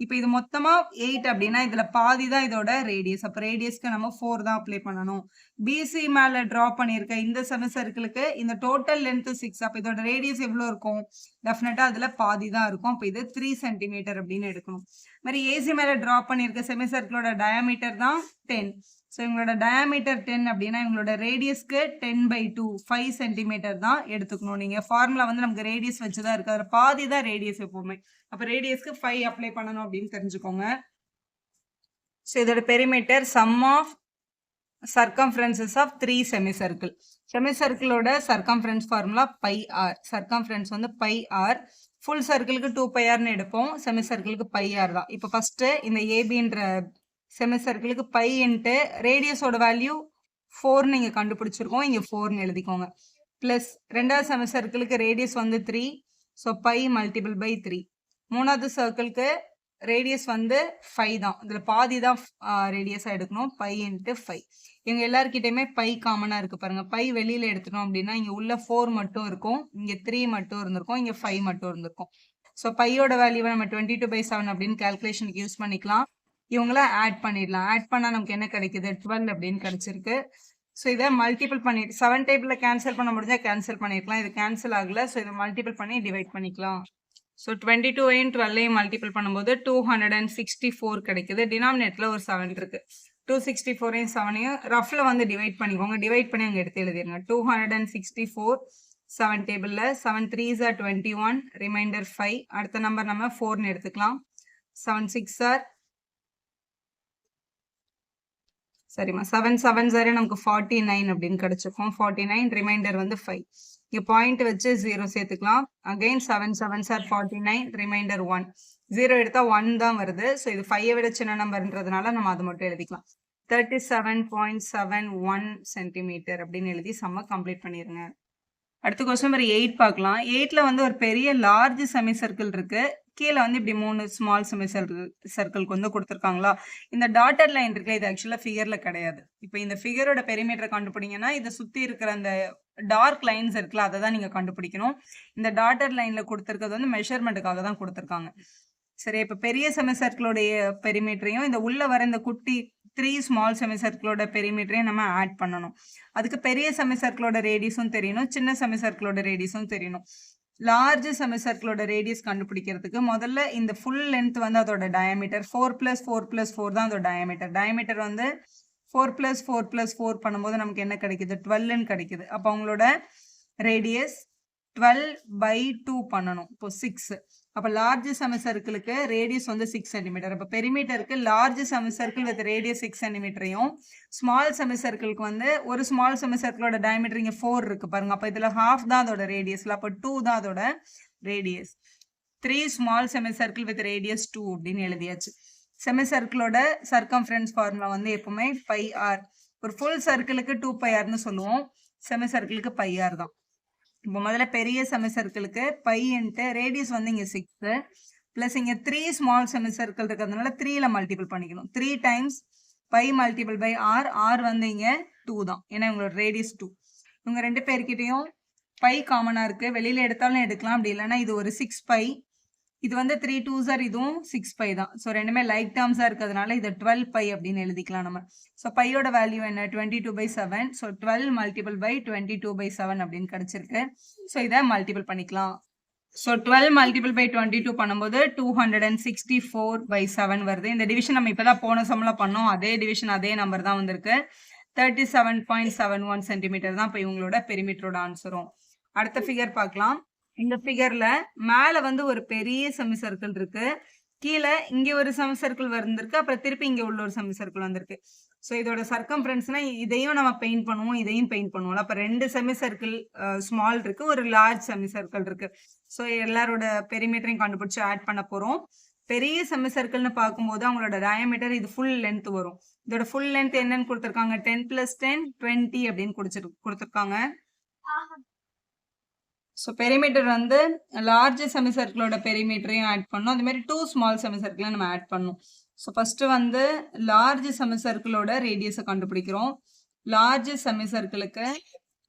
இப்போ இது மொத்தமா 8 அப்படின்னா இதுல பாதி தான் இதோட ரேடியஸ். அப்ப ரேடியஸ்க்கு நம்ம 4 தான் அப்ளை பண்ணணும். பிசி மேல டிரா பண்ணிருக்க இந்த செமி சர்க்கிளுக்கு இந்த டோட்டல் லென்த் 6. அப்ப இதோட ரேடியஸ் எவ்வளவு இருக்கும்? டெஃபினட்டா அதுல பாதி தான் இருக்கும். அப்ப இது 3 சென்டிமீட்டர் அப்படின்னு எடுக்கணும். மாதிரி ஏசி மேல டிரா பண்ணிருக்க செமி சர்க்கிளோட டயாமீட்டர் தான் 10. ஸோ இவங்களோட டயாமீட்டர் 10 அப்படின்னா இவங்களோட ரேடியஸ்க்கு 10/2 5 சென்டிமீட்டர் தான் எடுத்துக்கணும். நீங்க ஃபார்முலா வந்து நமக்கு ரேடியஸ் வச்சுதான் இருக்கு, அதுல பாதி தான் ரேடியஸ் எப்பவுமே. அப்ப ரேடியஸ்க்கு 5 அப்ளை பண்ணணும் அப்படின்னு தெரிஞ்சுக்கோங்க. ஸோ இதோட perimeter sum of circumferences of 3 semi circle. Semi சர்க்கிளோட circumference formula pi r. Circumference வந்து பை ஆர். ஃபுல் சர்க்கிளுக்கு 2πrன்னு எடுப்போம், செமி சர்க்கிளுக்கு பை ஆர் தான். இப்போ ஃபர்ஸ்ட் இந்த ஏபின்ற செமி சர்க்கிளுக்கு பை இன்ட்டு ரேடியஸோட வேல்யூ 4 நீங்க கண்டுபிடிச்சிருக்கோம், இங்க 4ன்னு எழுதிக்கோங்க. பிளஸ் ரெண்டாவது செமி சர்க்கிளுக்கு ரேடியஸ் வந்து 3, ஸோ பை மல்டிபிள் பை 3. மூணாவது சர்க்கிளுக்கு ரேடியஸ் வந்து 5 தான், இதுல பாதி தான் ரேடியஸா எடுக்கணும், பை இன்ட்டு 5. இவங்க எல்லாருக்கிட்டையுமே பை காமனா இருக்கு பாருங்க. பை வெளியில எடுத்துட்டோம் அப்படின்னா இங்க உள்ள 4 மட்டும் இருக்கும், இங்க 3 மட்டும் இருந்திருக்கும், இங்க 5 மட்டும் இருந்திருக்கும். ஸோ பையோட வேல்யூவை நம்ம 22/7 அப்படின்னு கால்குலேஷனுக்கு யூஸ் பண்ணிக்கலாம். இவங்கள ஆட் பண்ணிடலாம். ஆட் பண்ணா நமக்கு என்ன கிடைக்குது? 12 அப்படின்னு கிடைச்சிருக்கு. ஸோ இதை மல்டிபிள் பண்ணிட்டு 7 டேபிள்ல கேன்சல் பண்ண முடிஞ்சா கேன்சல் பண்ணிருக்கலாம். இது கேன்சல் ஆகல, ஸோ இதை மல்டிபிள் பண்ணி டிவைட் பண்ணிக்கலாம். ஸோ 22ஐயும் 12ஐயும் மல்டிபிள் பண்ணும்போது 264 கிடைக்குது. டினாமினேட்டர்ல ஒரு 7 இருக்கு. 264ஐயும் 7ஐயும் ரஃப்ல வந்து டிவைட் பண்ணிக்கோங்க. டிவைட் பண்ணி அங்கே எடுத்து எழுதிருங்க. 264 7 டேபிள்ல 7 3s are 21, ரிமைண்டர் 5. அடுத்த நம்பர் நம்ம 4ன்னு எடுத்துக்கலாம். 7 6 are சரிம்மா 7 7 0 நமக்கு 49 அப்படின்னு கிடைச்சிருக்கும். 49 ரிமைண்டர் வந்து 5. இங்க பாயிண்ட் வச்சு 0 சேர்த்துக்கலாம். Again 7 7 sir 49 reminder 1. 0 எடுத்தா 1 தான் வருது. ஸோ இது 5 விட சின்ன நம்பர்ன்றதுனால நம்ம அதை மட்டும் எழுதிக்கலாம். 37.71 சென்டிமீட்டர் அப்படின்னு எழுதி சம்ம கம்ப்ளீட் பண்ணிருங்க. அடுத்த கொஸ்டின் நம்பர் 8 பார்க்கலாம். 8ல வந்து ஒரு பெரிய லார்ஜ் செமி சர்க்கிள் இருக்கு. கீழே வந்து இப்படி 3 ஸ்மால் செமி சர்க்கிள்க்கு வந்து கொடுத்துருக்காங்களா? இந்த டாட்டட் லைன் இருக்குல்ல, இது ஆக்சுவலா ஃபிகர்ல கிடையாது. இப்போ இந்த ஃபிகரோட பெரிமீட்டரை கண்டுபிடிங்கன்னா இதை சுத்தி இருக்கிற அந்த டார்க் லைன்ஸ் இருக்குல்ல, அதை தான் நீங்க கண்டுபிடிக்கணும். இந்த டாட்டட் லைன்ல கொடுத்துருக்கிறது வந்து மெஷர்மெண்ட்டுக்காக தான் கொடுத்துருக்காங்க. சரி, இப்போ பெரிய செமி சர்க்கிளோடைய பெரிமீட்டரையும் இந்த உள்ள வர இந்த குட்டி 3 ஸ்மால் செமி சர்க்கிளோட பெரிமீட்டரையும் நம்ம ஆட் பண்ணணும். அதுக்கு பெரிய செமி சர்க்கிளோட ரேடியஸும் தெரியணும், சின்ன செமி சர்க்கிளோட ரேடியஸும் தெரியணும். லார்ஜ் செமி சர்க்கிளோட ரேடியஸ் கண்டுபிடிக்கிறதுக்கு முதல்ல இந்த ஃபுல் லென்த் வந்து அதோட டயாமீட்டர் 4 + 4 + 4 தான் அதோட டயாமீட்டர். டயாமீட்டர் வந்து 4 + 4 + 4 பண்ணும்போது நமக்கு என்ன கிடைக்குது? 12ன்னு கிடைக்குது. அப்போ அவங்களோட ரேடியஸ் 12/2 பண்ணணும். இப்போ 6. அப்போ லார்ஜ் செமி சர்க்கிளுக்கு ரேடியஸ் வந்து 6 சென்டிமீட்டர். அப்போ பெரிமீட்டருக்கு large semi circle with radius 6 சென்டிமீட்டரையும் ஸ்மால் செமி சர்க்கிளுக்கு வந்து ஒரு ஸ்மால் செமி சர்க்கிளோட டயமீட்டர் இங்கே 4 இருக்கு பாருங்க. அப்போ இதில் ஹாஃப் தான் அதோட ரேடியஸ்ல, அப்போ 2 தான் அதோட radius. 3 small semi circle with radius 2 அப்படின்னு எழுதியாச்சு. செமி சர்க்கிளோட சர்க்கம்ஃபரன்ஸ் ஃபார்முலா வந்து எப்பவுமே πr. ஒரு ஃபுல் சர்க்கிளுக்கு 2πrன்னு சொல்லுவோம், செமி சர்க்கிளுக்கு πr தான். இப்போ முதல்ல பெரிய செமி சர்க்கிளுக்கு பைன்ட்டு ரேடியஸ் வந்து இங்கே 6 ப்ளஸ் இங்கே 3 ஸ்மால் செமி சர்க்கிள் இருக்கிறதுனால 3ல மல்டிபிள் பண்ணிக்கணும். 3 times pi multiple by r. R வந்து இங்கே 2 தான், ஏன்னா இவங்களோட ரேடியஸ் 2. இவங்க ரெண்டு பேர்கிட்டையும் பை காமனாக இருக்குது, வெளியில் எடுத்தாலும் எடுக்கலாம், அப்படி இல்லைன்னா இது ஒரு 6π. இது வந்து 3 2s இதுவும் 6π தான். ஸோ ரெண்டுமே லைக் டேர்ம்ஸாக இருக்கிறதுனால இதை 12π அப்படின்னு எழுதிக்கலாம் நம்ம. ஸோ பையோட வேல்யூ என்ன? 22/7. ஸோ 12 மல்டிபிள் பை 22/7 அப்படின்னு கிடைச்சிருக்கு. ஸோ இதை மல்டிபிள் பண்ணிக்கலாம். ஸோ 12 மல்டிபிள் பை 22 பண்ணும்போது 264/7 வருது. இந்த டிவிஷன் நம்ம இப்போ தான் போன சம்மில் பண்ணோம், அதே டிவிஷன் அதே நம்பர் தான் வந்திருக்கு. 37.71 சென்டிமீட்டர் தான் இப்போ இவங்களோட பெரிமீட்டரோட ஆன்சரும். அடுத்த ஃபிகர் பார்க்கலாம். இந்த ஃபிகர்ல மேல வந்து ஒரு பெரிய செமி சர்க்கிள் இருக்கு, கீழே இங்க ஒரு செமி சர்க்கிள் வந்திருக்கு, அப்புறம் திருப்பி இங்க உள்ள ஒரு செமி சர்க்கிள் வந்திருக்கு. ஸோ இதோட சர்க்கம்ஃபரன்ஸ்னா இதையும் நம்ம பெயிண்ட் பண்ணுவோம், இதையும் பெயிண்ட் பண்ணுவோம். அப்போ 2 செமி சர்க்கிள் ஸ்மால் இருக்கு, ஒரு லார்ஜ் செமி சர்க்கிள் இருக்கு. ஸோ எல்லாரோட பெரிமீட்டரையும் கண்டுபிடிச்சு ஆட் பண்ண போறோம். பெரிய செமி சர்க்கிள்னு பார்க்கும்போது அவங்களோட டயாமீட்டர் இது ஃபுல் லென்த் வரும். இதோட ஃபுல் லென்த் என்னன்னு கொடுத்துருக்காங்க? 10 + 10 20 அப்படின்னு கொடுத்துருக்காங்க. ஸோ பெரிமீட்டர் வந்து லார்ஜ் செமி சர்க்கிளோட பெரிமீட்டரையும் ஆட் பண்ணணும், அதே மாதிரி 2 ஸ்மால் செமி சர்க்கிளையும் நம்ம ஆட் பண்ணணும். ஸோ ஃபர்ஸ்ட் வந்து லார்ஜ் செமி சர்க்கிளோட ரேடியஸை கண்டுபிடிக்கிறோம். லார்ஜ் செமி சர்க்கிளுக்கு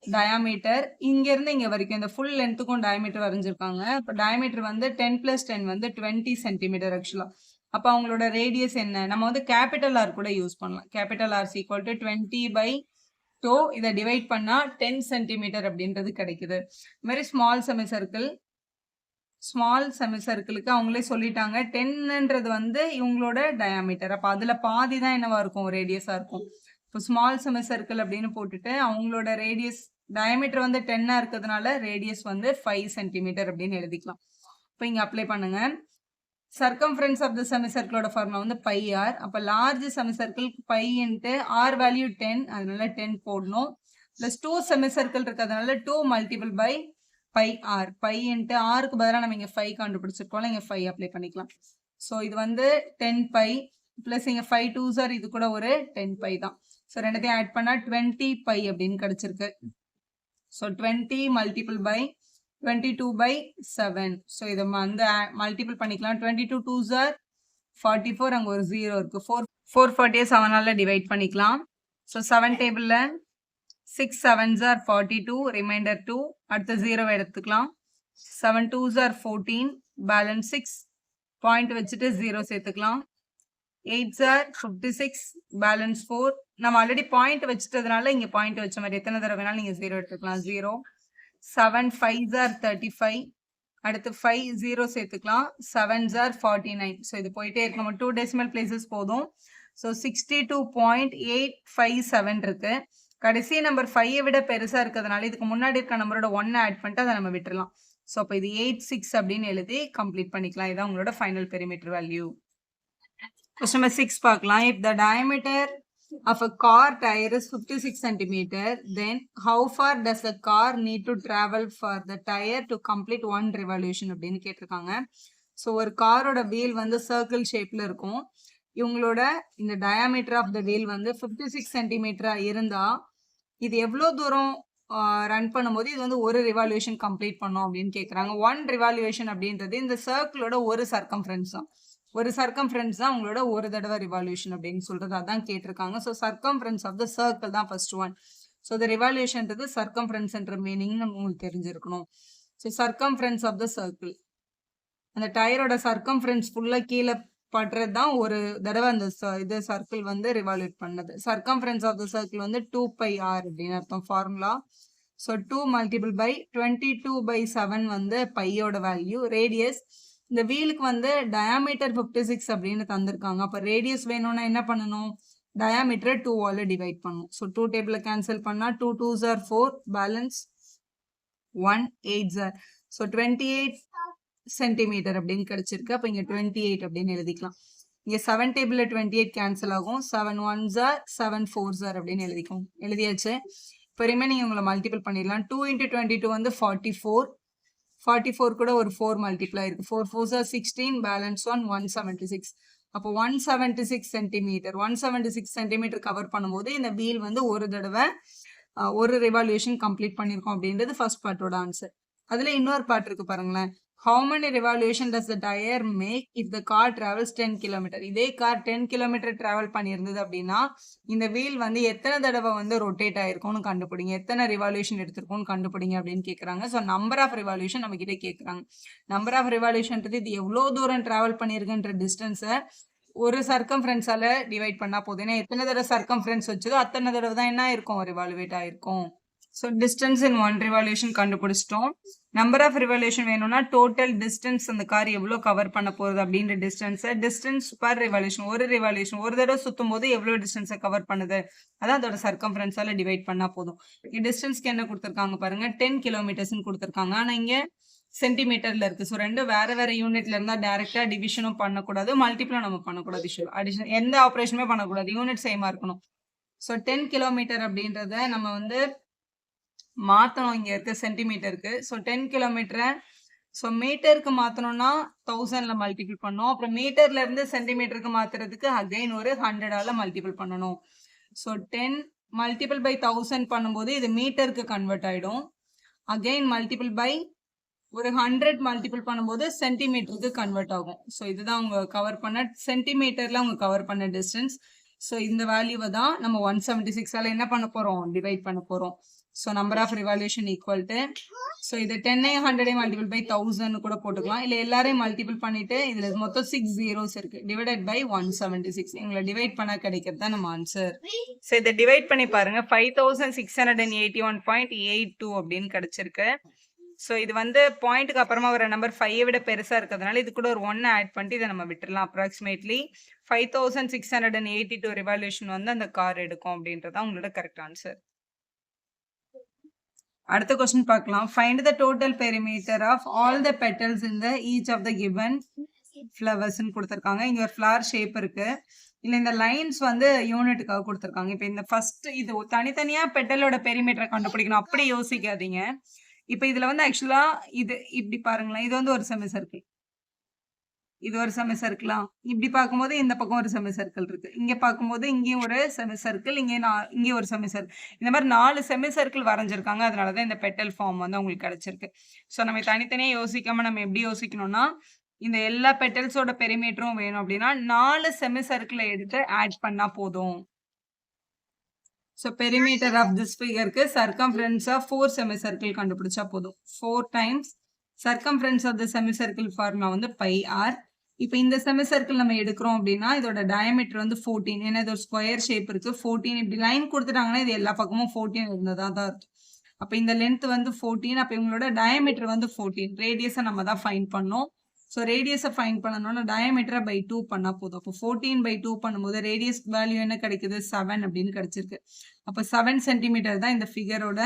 டயாமீட்டர் இங்கேருந்து இங்கே வரைக்கும் இந்த ஃபுல் லென்த்துக்கும் டயாமீட்டர் வரைஞ்சிருக்காங்க. இப்போ டயாமீட்டர் வந்து 10 + 10 வந்து 20 சென்டிமீட்டர் ஆக்சுவலாக. அப்போ அவங்களோட ரேடியஸ் என்ன? நம்ம வந்து கேபிட்டல் ஆர் கூட யூஸ் பண்ணலாம். Capital R = 20/2. இதை டிவைட் பண்ணா 10 சென்டிமீட்டர் அப்படின்றது கிடைக்குது. இது மாதிரி ஸ்மால் செமி சர்க்கிளுக்கு அவங்களே சொல்லிட்டாங்க 10ன்றது வந்து இவங்களோட டயாமீட்டர். அப்போ அதில் பாதி தான் என்னவா இருக்கும்? ரேடியஸாக இருக்கும். இப்போ ஸ்மால் செமி சர்க்கிள் அப்படின்னு போட்டுட்டு அவங்களோட ரேடியஸ் டயாமீட்டர் வந்து 10ஆக இருக்கிறதுனால ரேடியஸ் வந்து 5 சென்டிமீட்டர் அப்படின்னு எழுதிக்கலாம். இப்போ இங்கே அப்ளை பண்ணுங்க. சர்க்கம்ஃபரன்ஸ் ஆஃப் த செமி சர்க்கிளோட ஃபார்முலா வந்து πr. அப்போ large semi circle pi into r value 10, அதனால 10 போடணும். ப்ளஸ் 2 செமி சர்க்கிள் இருக்கிறதுனால 2 multiple by πr. Pi into ஆருக்கு பதிலாக நம்ம இங்கே 5 கண்டுபிடிச்சிருக்கோம்ல, இங்கே 5 அப்ளை பண்ணிக்கலாம். ஸோ இது வந்து 10π ப்ளஸ் இங்கே 5 2s இது கூட ஒரு 10π தான். ஸோ ரெண்டுத்தையும் ஆட் பண்ணால் 20π அப்படின்னு கிடைச்சிருக்கு. So 20 multiple by 22/7. ஸோ இதை வந்து மல்டிபிள் பண்ணிக்கலாம். 22 2s 44, அங்கே ஒரு 0 இருக்கு. 440 7ஆல் டிவைட் பண்ணிக்கலாம். ஸோ 7 டேபிளில் 6 7s 42, ரிமைண்டர் 2. அடுத்த 0 எடுத்துக்கலாம். 7 2s 14, பேலன்ஸ் 6. பாயிண்ட் வச்சுட்டு 0 சேர்த்துக்கலாம். 8s 56, balance 4. நம்ம ஆல்ரெடி பாயிண்ட் வச்சுட்டதுனால இங்கே பாயிண்ட் வச்ச மாதிரி எத்தனை தடவை வேணாலும் நீங்கள் 0 எடுத்துக்கலாம். 0 7 5s 35. அடுத்து 5 0 சேர்த்துக்கலாம். 7s 49. ஸோ இது போயிட்டே இருக்கு. நம்ம 2 டெசிமல் பிளேசஸ் போதும். ஸோ 62.857 இருக்கு. கடைசி நம்பர் 5 விட பெருசா இருக்கிறதுனால இதுக்கு முன்னாடி இருக்க நம்பரோட 1 ஆட் பண்ணிட்டு அதை நம்ம விட்டுறலாம். ஸோ அப்போ இது 86 அப்படின்னு எழுதி கம்ப்ளீட் பண்ணிக்கலாம். இதான் உங்களோட final perimeter value. Question number 6 பார்க்கலாம். If the diameter of a car tire is 56 centimeter, then how far does the car need to travel for the tire to complete one revolution அப்படின்னு கேட்டிருக்காங்க. So ஒரு காரோட wheel வந்து circle ஷேப்ல இருக்கும். இவங்களோட இந்த டயாமீட்டர் ஆஃப் த வீல் வந்து 56 சென்டிமீட்டரா இருந்தா இது எவ்வளோ தூரம் ரன் பண்ணும்போது இது வந்து ஒரு ரிவால்யூஷன் கம்ப்ளீட் பண்ணும் அப்படின்னு கேட்குறாங்க. ஒன் ரிவால்யூஷன் அப்படின்றது இந்த சர்க்கிளோட ஒரு சர்க்கம்ஃபரன்ஸ் தான். ஒரு சர்க்கம்ஃபரன்ஸ் தான் உங்களோட ஒரு தடவை ரிவால்யூஷன் அப்படின்னு சொல்றது அதான் கேட்டிருக்காங்க. So circumference of the circle தான் ஃபர்ஸ்ட் ஒன். ஸோ இந்த ரிவால்யூஷன்றது சர்க்கம்ஃபரன்ஸ்ன்ற மீனிங் உங்களுக்கு தெரிஞ்சிருக்கணும். So circumference of the circle, அந்த டயரோட சர்க்கம்ஃபரன்ஸ் ஃபுல்லாக கீழே படுறது தான் ஒரு தடவை அந்த இது சர்க்கிள் வந்து ரிவால்யூட் பண்ணது. சர்க்கம்ஃபரன்ஸ் ஆஃப் த சர்க்கிள் வந்து 2πr அப்படின்னு அர்த்தம் ஃபார்முலா. ஸோ 2 மல்டிபிள் பை 22/7 வந்து பையோட வேல்யூ. ரேடியஸ், இந்த வீலுக்கு வந்து டயாமீட்டர் 56 அப்படின்னு தந்திருக்காங்க. அப்போ ரேடியஸ் வேணும்னா என்ன பண்ணணும், டயாமீட்டரை 2ஆல் டிவைட் பண்ணணும். ஸோ 2 டேபிளில் கேன்சல் பண்ணால் 2 2s are 4, balance 1 8s are. So 28 centimetre அப்படின்னு கிடைச்சிருக்கு. அப்போ இங்கே 28 அப்படின்னு எழுதிக்கலாம். இங்கே 7 டேபிளில் 28 கேன்சல் ஆகும். 7 1s are 7 4s are அப்படின்னு எழுதியாச்சு. இப்போ ரிமைனிங் உங்களை மல்டிபிள் பண்ணிடலாம். 2 × 22 வந்து 44. 44 கூட ஒரு 4 மல்டிப்ளை இருக்கு. 4 4s are 16, பேலன்ஸ் 176. அப்போ 176 சென்டிமீட்டர் 176 சென்டிமீட்டர் கவர் பண்ணும்போது இந்த வீல் வந்து ஒரு தடவை ஒரு ரிவால்யூஷன் கம்ப்ளீட் பண்ணியிருக்கோம் அப்படின்றது ஃபர்ஸ்ட் பார்ட்டோட ஆன்சர். அதில் இன்னொரு பார்ட் இருக்கு பாருங்களேன். How many revolution does the tire make if the car travels 10 km? இதே கார் 10 km டிராவல் பண்ணியிருந்தது அப்படின்னா இந்த வீல் வந்து எத்தனை தடவை வந்து ரொட்டேட் ஆயிருக்கும்னு கண்டுபிடிங்க, எத்தனை ரிவால்யூஷன் எடுத்திருக்கோம்னு கண்டுபிடிங்க அப்படின்னு கேட்குறாங்க. ஸோ நம்பர் ஆஃப் ரிவால்யூஷன் நம்ம கிட்டே கேட்குறாங்க. நம்பர் ஆஃப் ரிவால்யூஷன்றது இது எவ்வளோ தூரம் டிராவல் பண்ணியிருக்குன்ற டிஸ்டன்ஸை ஒரு சர்க்கம்ஃபரன்ஸால டிவைட் பண்ணா போதும். ஏன்னா எத்தனை தடவை சர்க்கம்ஃபரன்ஸ் வச்சதோ அத்தனை தடவை தான் என்ன இருக்கும், ரிவால்வேட் ஆயிருக்கும். So distance in one revolution கண்டுபிடிச்சிட்டோம். நம்பர் ஆஃப் ரிவால்யூஷன் வேணும்னா டோட்டல் டிஸ்டன்ஸ் அந்த கார் எவ்வளோ கவர் பண்ண போகுது அப்படின்ற டிஸ்டன்ஸ் பர் ரிவால்யூஷன், ஒரு ரிவால்யூஷன் ஒரு தடவை சுற்றும் போது எவ்வளோ டிஸ்டன்ஸை கவர் பண்ணுது அதான் அதோட சர்க்கம்ஃபரன்ஸால டிவைட் பண்ணா போதும். டிஸ்டன்ஸ்க்கு என்ன கொடுத்துருக்காங்க பாருங்க, 10 கிலோமீட்டர்ஸ்ன்னு கொடுத்துருக்காங்க. ஆனால் இங்கே சென்டிமீட்டர்ல இருக்கு. ஸோ ரெண்டும் வேற யூனிட்ல இருந்தா டைரக்டா டிவிஷனும் பண்ணக்கூடாது, மல்டிப்ளும் நம்ம பண்ணக்கூடாது. அடிஷன் எந்த ஆப்ரேஷனுமே பண்ணக்கூடாது, யூனிட் சேமா இருக்கணும். ஸோ 10 கிலோமீட்டர் அப்படின்றத நம்ம வந்து மாற்றணும் இங்கே இருக்க சென்டிமீட்டருக்கு. ஸோ 10 கிலோமீட்டரை ஸோ மீட்டருக்கு மாற்றணும்னா 1000ல் மல்டிபிள் பண்ணணும். அப்புறம் மீட்டர்ல இருந்து சென்டிமீட்டருக்கு மாற்றுறதுக்கு அகைன் ஒரு 100ஆல் மல்டிபிள் பண்ணணும். ஸோ 10 மல்டிபிள் பை 1000 பண்ணும்போது இது மீட்டருக்கு கன்வெர்ட் ஆகிடும். அகைன் மல்டிபிள் பை ஒரு 100 மல்டிபிள் பண்ணும்போது சென்டிமீட்டருக்கு கன்வெர்ட் ஆகும். ஸோ இதுதான் அவங்க கவர் பண்ண சென்டிமீட்டரில் அவங்க கவர் பண்ண டிஸ்டன்ஸ். ஸோ இந்த வேல்யூவை தான் நம்ம 176ஆல் என்ன பண்ண போகிறோம், டிவைட் பண்ண போகிறோம். So number of revolution equal to, so இது 10 100 மல்டிபிள் பை 1000 கூட போட்டுக்கலாம். இல்லை எல்லாரையும் மல்டிபிள் பண்ணிட்டு இதில் மொத்தம் 6 zeros இருக்கு, டிவைடட் பை 176. எங்களை டிவைட் பண்ண கிடைக்கிறது தான் நம்ம ஆன்சர். ஸோ இதை டிவைட் பண்ணி பாருங்க, 5681.82 அப்படின்னு கிடைச்சிருக்கு. ஸோ இது வந்து பாயிண்ட்டுக்கு அப்புறமா ஒரு நம்பர் 5 விட பெருசாக இருக்கிறதுனால இது கூட ஒரு 1 ஆட் பண்ணிட்டு இதை நம்ம விட்டுடலாம். அப்ராக்சிமேட்லி 5682 ரிவால்யூஷன் வந்து அந்த கார் எடுக்கும் அப்படின்றதான் உங்களோட கரெக்ட் ஆன்சர். அடுத்த கொஸ்டின் பார்க்கலாம். Find the total perimeter of all the petals in the each of the given ஃப்ளவர்ஸ்ன்னு கொடுத்துருக்காங்க. இங்கே ஒரு ஃப்ளவர் ஷேப் இருக்கு. இல்லை இந்த லைன்ஸ் வந்து யூனிட்டுக்காக கொடுத்துருக்காங்க. இப்போ இந்த ஃபர்ஸ்ட் இது தனித்தனியாக பெட்டலோட பெரிமீட்டரை கண்டுபிடிக்கணும் அப்படி யோசிக்காதீங்க. இப்போ இதில் வந்து ஆக்சுவலாக இது இப்படி பாருங்களேன், இது வந்து ஒரு செமி சர்க்கிள், இது ஒரு செமி சர்க்கிளா. இப்படி பார்க்கும்போது இந்த பக்கம் ஒரு செமி சர்க்கிள் இருக்கு, இங்கே பார்க்கும்போது இங்கேயும் ஒரு செமி சர்க்கிள், இங்கே ஒரு செமி சர்க்கிள், இந்த மாதிரி 4 செமி சர்க்கிள் வரைஞ்சிருக்காங்க. அதனால தான் இந்த பெட்டல் ஃபார்ம் வந்து உங்களுக்கு கிடைச்சிருக்கு. ஸோ நம்ம தனித்தனியாக யோசிக்காம நம்ம எப்படி யோசிக்கணும்னா, இந்த எல்லா பெட்டல்ஸோட பெரிமீட்டரும் வேணும் அப்படின்னா 4 செமி சர்க்கிளை எடுத்து ஆட் பண்ணா போதும். ஸோ பெரிமீட்டர் ஆஃப் திஸ் ஃபிகருக்கு சர்க்கம்ஃபரன்ஸ் ஆஃப் 4 செமி சர்க்கிள் கண்டுபிடிச்சா போதும். 4 times circumference of the semi circle formula வந்து πr. இப்போ இந்த செமி சர்க்கிள் நம்ம எடுக்கிறோம் அப்படின்னா இதோட டயமீட்டர் வந்து 14. ஏன்னா இது ஒரு ஸ்கொயர் ஷேப் இருக்கு. 14 இப்படி லைன் கொடுத்துட்டாங்கன்னா இது எல்லா பக்கமும் 14 இருந்ததா தான் இருக்கும். அப்போ இந்த லென்த் வந்து 14. அப்போ இவங்களோட டயமீட்டர் வந்து 14. ரேடியஸை நம்ம தான் ஃபைன் பண்ணோம். ஸோ ரேடியஸை ஃபைன் பண்ணணும்னா டயமீட்டரை பை 2 பண்ணால் போதும். அப்போ 14/2 பண்ணும்போது ரேடியஸ் வேல்யூ என்ன கிடைக்குது, 7 அப்படின்னு கிடைச்சிருக்கு. அப்போ 7 சென்டிமீட்டர் தான் இந்த ஃபிகரோட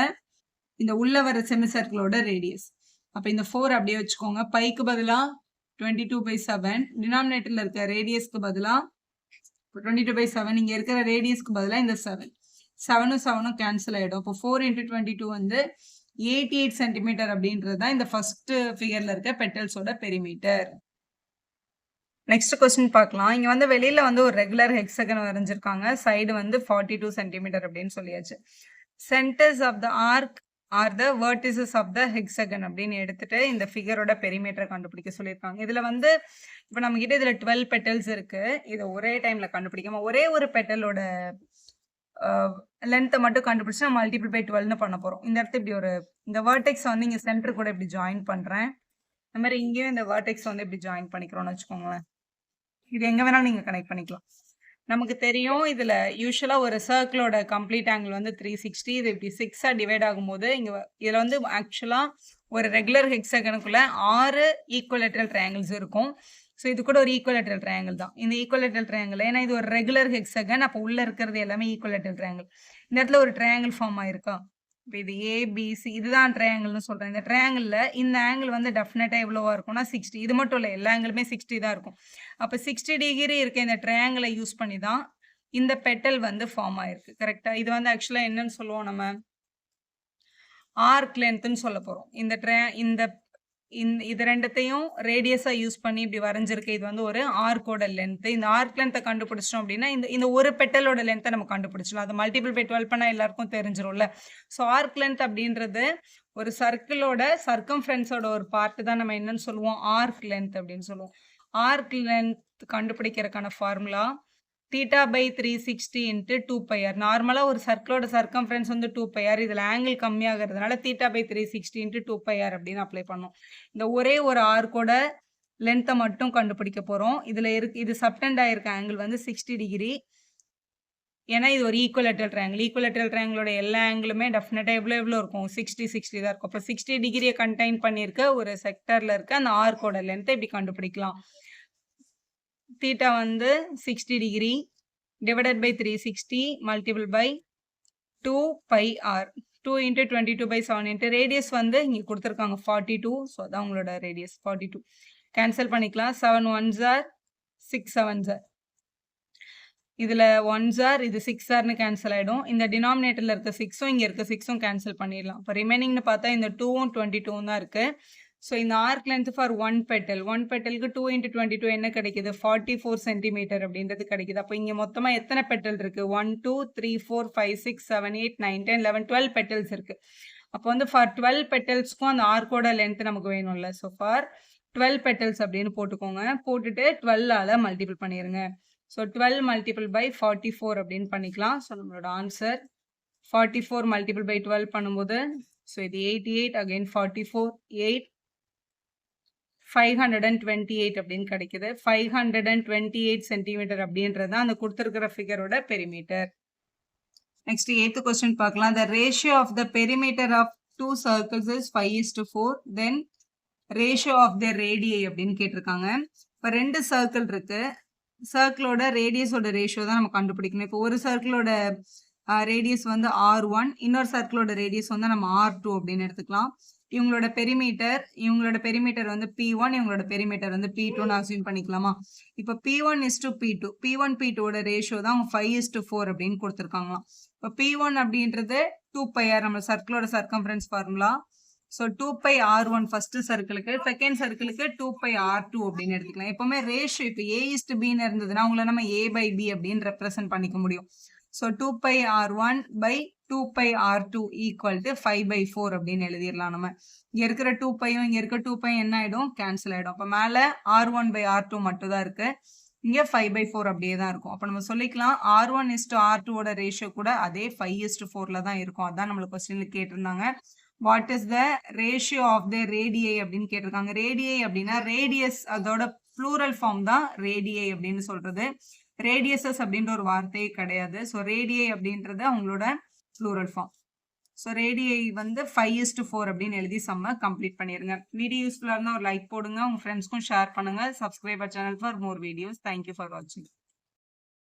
இந்த உள்ள வர செமி சர்க்கிளோட ரேடியஸ். அப்போ இந்த 4 அப்படியே வச்சுக்கோங்க. பைக்கு பதிலாக 22/7, டினாமினேட்டரில் இருக்க ரேடியஸ்க்கு பதிலாக 22/7 இங்க இருக்கிற ரேடியஸ்க்கு பதிலா இந்த 7 7ம் 7ம் கேன்சல் ஆயிடும். அப்போ 4 × 22 வந்து 88 சென்டிமீட்டர் அப்படின்றது தான் இந்த ஃபர்ஸ்ட் ஃபிகர்ல இருக்க பெட்டல்ஸோட பெரிமீட்டர். நெக்ஸ்ட் கொஸ்டின் பார்க்கலாம். இங்க வந்து வெளியில வந்து ஒரு ரெகுலர் ஹெக்ஸகன் வரைஞ்சிருக்காங்க. சைடு வந்து 42 சென்டிமீட்டர் அப்படின்னு சொல்லியாச்சு. Centres of the arc are the vertices of the hexagon அப்படின்னு எடுத்துட்டு இந்த ஃபிகரோட பெரிமீட்டர் கண்டுபிடிக்க சொல்லியிருக்காங்க. இதுல வந்து இப்போ நம்ம கிட்ட இதுல 12 பெட்டல்ஸ் இருக்கு. இதை ஒரே டைம்ல கண்டுபிடிக்காம ஒரே ஒரு பெட்டலோட லென்த்தை மட்டும் கண்டுபிடிச்சு நான் மல்டிபிள் பை 12ன்னு பண்ண போறோம். இந்த இடத்துல இப்படி ஒரு இந்த வேர்டெக்ஸ் வந்து இங்க சென்டர் கூட இப்படி ஜாயின் பண்றேன். இந்த மாதிரி இங்கேயும் இந்த வேர்டெக்ஸ் வந்து இப்படி ஜாயின் பண்ணிக்கிறோம்னு வச்சுக்கோங்களேன். இது எங்க வேணாலும் நீங்க கனெக்ட் பண்ணிக்கலாம். நமக்கு தெரியும் இதுல யூஸ்வலா ஒரு சர்க்கிளோட கம்ப்ளீட் ஆங்கிள் வந்து 360. இது இப்படி 6ஆ டிவைட் ஆகும்போது இங்க இதுல வந்து ஆக்சுவலா ஒரு ரெகுலர் ஹெக்ஸகனுக்குள்ள 6 ஈக்குவலேட்ரல் ட்ரையாங்கிள்ஸ் இருக்கும். ஸோ இது கூட ஒரு ஈக்குவலேட்ரல் ட்ரையாங்கிள் தான். இந்த ஈக்குவலேட்ரல் ட்ரையாங்கிள் ஏன்னா இது ஒரு ரெகுலர் ஹெக்ஸகன், அப்போ உள்ள இருக்கிறது எல்லாமே ஈக்குவலேட்ரல் ட்ரையாங்கிள். இந்த இடத்துல ஒரு ட்ரையாங்கிள் ஃபார்ம் ஆயிருக்கா? இப்போ இது ஏபிசி இதுதான் ட்ரையாங்கிள்னு சொல்றேன். இந்த ட்ரையாங்கிள்ல இந்த ஆங்கிள் வந்து டெஃபினட்டா எவ்வளவா இருக்கும்னா 60. இது மட்டும் இல்லை, எல்லா ஆங்கிளுமே 60 தான் இருக்கும். அப்போ 60 டிகிரி இருக்க இந்த ட்ரையாங்கிளை யூஸ் பண்ணி தான் இந்த பெட்டல் வந்து ஃபார்ம் ஆயிருக்கு. கரெக்டா? இது வந்து ஆக்சுவலா என்னன்னு சொல்லுவோம் நம்ம? ஆர்க் லென்த்னு சொல்ல போறோம். இது ரெண்டத்தையும் ரேடியஸா யூஸ் பண்ணி இப்படி வரைஞ்சிருக்கு. இது வந்து ஒரு ஆர்க்கோட லென்த். இந்த ஆர்க் லென்த்தை கண்டுபிடிச்சிட்டோம் அப்படின்னா இந்த ஒரு பெட்டலோட லென்த்தை நம்ம கண்டுபிடிச்சலாம். அது மல்டிபிள் பை 12 பண்ணா எல்லாருக்கும் தெரிஞ்சிரும்ல. ஸோ ஆர்க் லென்த் அப்படின்றது ஒரு சர்க்கிளோட சர்க்கம்ஃபரன்ஸோட ஒரு பார்ட் தான் நம்ம என்னன்னு சொல்லுவோம்? ஆர்க் லென்த் அப்படின்னு சொல்லுவோம். ஆர்க் லென்த் கண்டுபிடிக்கிறதுக்கான ஃபார்முலா θ/360 × 2πr. நார்மலா ஒரு சர்க்கிளோட சர்க்கம்ஃபரன்ஸ் வந்து 2πr. இதுல ஆங்கிள் கம்மியாகிறதுனால θ/360 × 2πr அப்படின்னு அப்ளை பண்ணோம். இந்த ஒரே ஒரு ஆர்க்கோட லென்த்தை மட்டும் கண்டுபிடிக்க போறோம். இதுல இது சப்டெண்ட் ஆயிருக்க ஆங்கிள் வந்து 60 டிகிரி. ஏன்னா இது ஒரு ஈக்குவலேட்ரல் ட்ரையாங்கிள். ஈக்குவலேட்ரல் ட்ரையாங்கிளோட எல்லா ஆங்கிளுமே டெஃபினட்டா எவ்வளோ இருக்கும்? 60 தான் இருக்கும். அப்போ 60 டிகிரியை கண்டெயின் பண்ணியிருக்க ஒரு செக்டர்ல இருக்க அந்த ஆர்க்கோட லென்த்தை இப்படி கண்டுபிடிக்கலாம். தீட்டா வந்து 60 degree divided by 360 multiple by 2πr. 2 × 22/7 radius வந்து இங்கே கொடுத்துருக்காங்க 42. ஸோ அதான் உங்களோட ரேடியஸ் 42. கேன்சல் பண்ணிக்கலாம். 7 1s are 6 7s are. இதில் 1s are இது 6 ஆர்னு கேன்சல் ஆகிடும். இந்த டினாமினேட்டரில் இருக்க 6ம் இங்கே இருக்க 6ம் கேன்சல் பண்ணிடலாம். இப்போ ரிமைனிங்னு பார்த்தா இந்த 2ம் 22 தான் இருக்குது. ஸோ இந்த ஆர்க் லென்த் ஃபார் ஒன் பெட்டலுக்கு 2 × 22 என்ன கிடைக்குது? 44 சென்டிமீட்டர் அப்படின்றது கிடைக்குது. அப்போ இங்கே மொத்தமாக எத்தனை பெட்டல் இருக்கு? 1 2 3 4 5 6 7 8 9 10 11 12 பெட்டல்ஸ் இருக்கு. அப்போ வந்து ஃபார் 12 பெட்டல்ஸ்க்கும் அந்த ஆர்க்கோட லென்த் நமக்கு வேணும்ல. ஸோ ஃபார் 12 பெட்டல்ஸ் அப்படின்னு போட்டுக்கோங்க. போட்டுட்டு 12ஆல் மல்டிபிள் பண்ணிடுங்க. ஸோ 12 மல்டிபிள் பை 44 அப்படின்னு பண்ணிக்கலாம். ஸோ நம்மளோட ஆன்சர் 44 மல்டிபிள் பை 12 பண்ணும்போது ஸோ இது 88 அகைன் 44 8 528 அப்படின்னு கிடைக்குது. 528 சென்டிமீட்டர் அப்படின்றது அந்த கொடுத்துருக்கிற ஃபிகரோட பெரிமீட்டர். நெக்ஸ்ட் 8th கொஸ்டின் பார்க்கலாம். The ratio of the perimeter of two circles is 5:4. Then ratio of their radii அப்படின்னு கேட்டிருக்காங்க. இப்போ 2 சர்க்கிள் இருக்கு. சர்க்கிளோட ரேடியஸோட ரேஷியோ தான் நம்ம கண்டுபிடிக்கணும். இப்போ ஒரு சர்க்கிளோட ரேடியஸ் வந்து R1, இன்னொரு சர்க்கிளோட ரேடியஸ் வந்து நம்ம R2 அப்படின்னு எடுத்துக்கலாம். இவங்களோட பெரிமீட்டர் வந்து P1, இவங்களோட பெரிமீட்டர் வந்து P2ன்னு அசியூம் பண்ணிக்கலாமா? இப்போ P1:P2, P1 P2ஓட ரேஷியோ தான் 5:4 அப்படின்னு கொடுத்துருக்காங்களாம். இப்போ P1 அப்படின்றது 2πr, நம்ம சர்க்கிளோட circumference formula. So 2πr1 first சர்க்கிளுக்கு, செகண்ட் சர்க்கிளுக்கு 2πr2 அப்படின்னு எடுத்துக்கலாம். எப்பவுமே ரேஷியோ இப்போ A:B இருந்ததுன்னா உங்களை நம்ம A/B அப்படின்னு ரெப்ரசென்ட் பண்ணிக்க முடியும். ஸோ 2πr1/2πr2 ஈக்குவல் டு 5/4 அப்படின்னு எழுதிடலாம். நம்ம இங்க இருக்கிற 2πயும் இங்க இருக்க 2π என்ன ஆயிடும்? கேன்சல் ஆயிடும். அப்போ மேல R1/R2 மட்டும் தான் இருக்கு, இங்க 5/4 அப்படியே தான் இருக்கும். அப்போ நம்ம சொல்லிக்கலாம் R1:R2ஓட ரேஷியோ கூட அதே 5:4ல தான் இருக்கும். அதான் நம்மளுக்கு கொஸ்டின்ல கேட்டிருந்தாங்க. What is the ratio of the radii அப்படின்னு கேட்டிருக்காங்க. ரேடியை அப்படின்னா ரேடியஸ், அதோட ப்ளூரல் ஃபார்ம் தான் ரேடியை அப்படின்னு சொல்றது. ரேடியஸஸ் அப்படின்ற ஒரு வார்த்தையே கிடையாது. ஸோ ரேடியை அப்படின்றது அவங்களோட ப்ளூரல் ஃபார்ம். ஸோ ரேடியை வந்து 5:4 அப்படின்னு எழுதி சம்ம கம்ப்ளீட் பண்ணிடுங்க. வீடியோ யூஸ்ஃபுல்லாக இருந்தால் ஒரு லைக் போடுங்க, உங்கள் ஃப்ரெண்ட்ஸ்க்கும் ஷேர் பண்ணுங்க. Subscribe channel for more videos. Thank you for வாட்சிங்.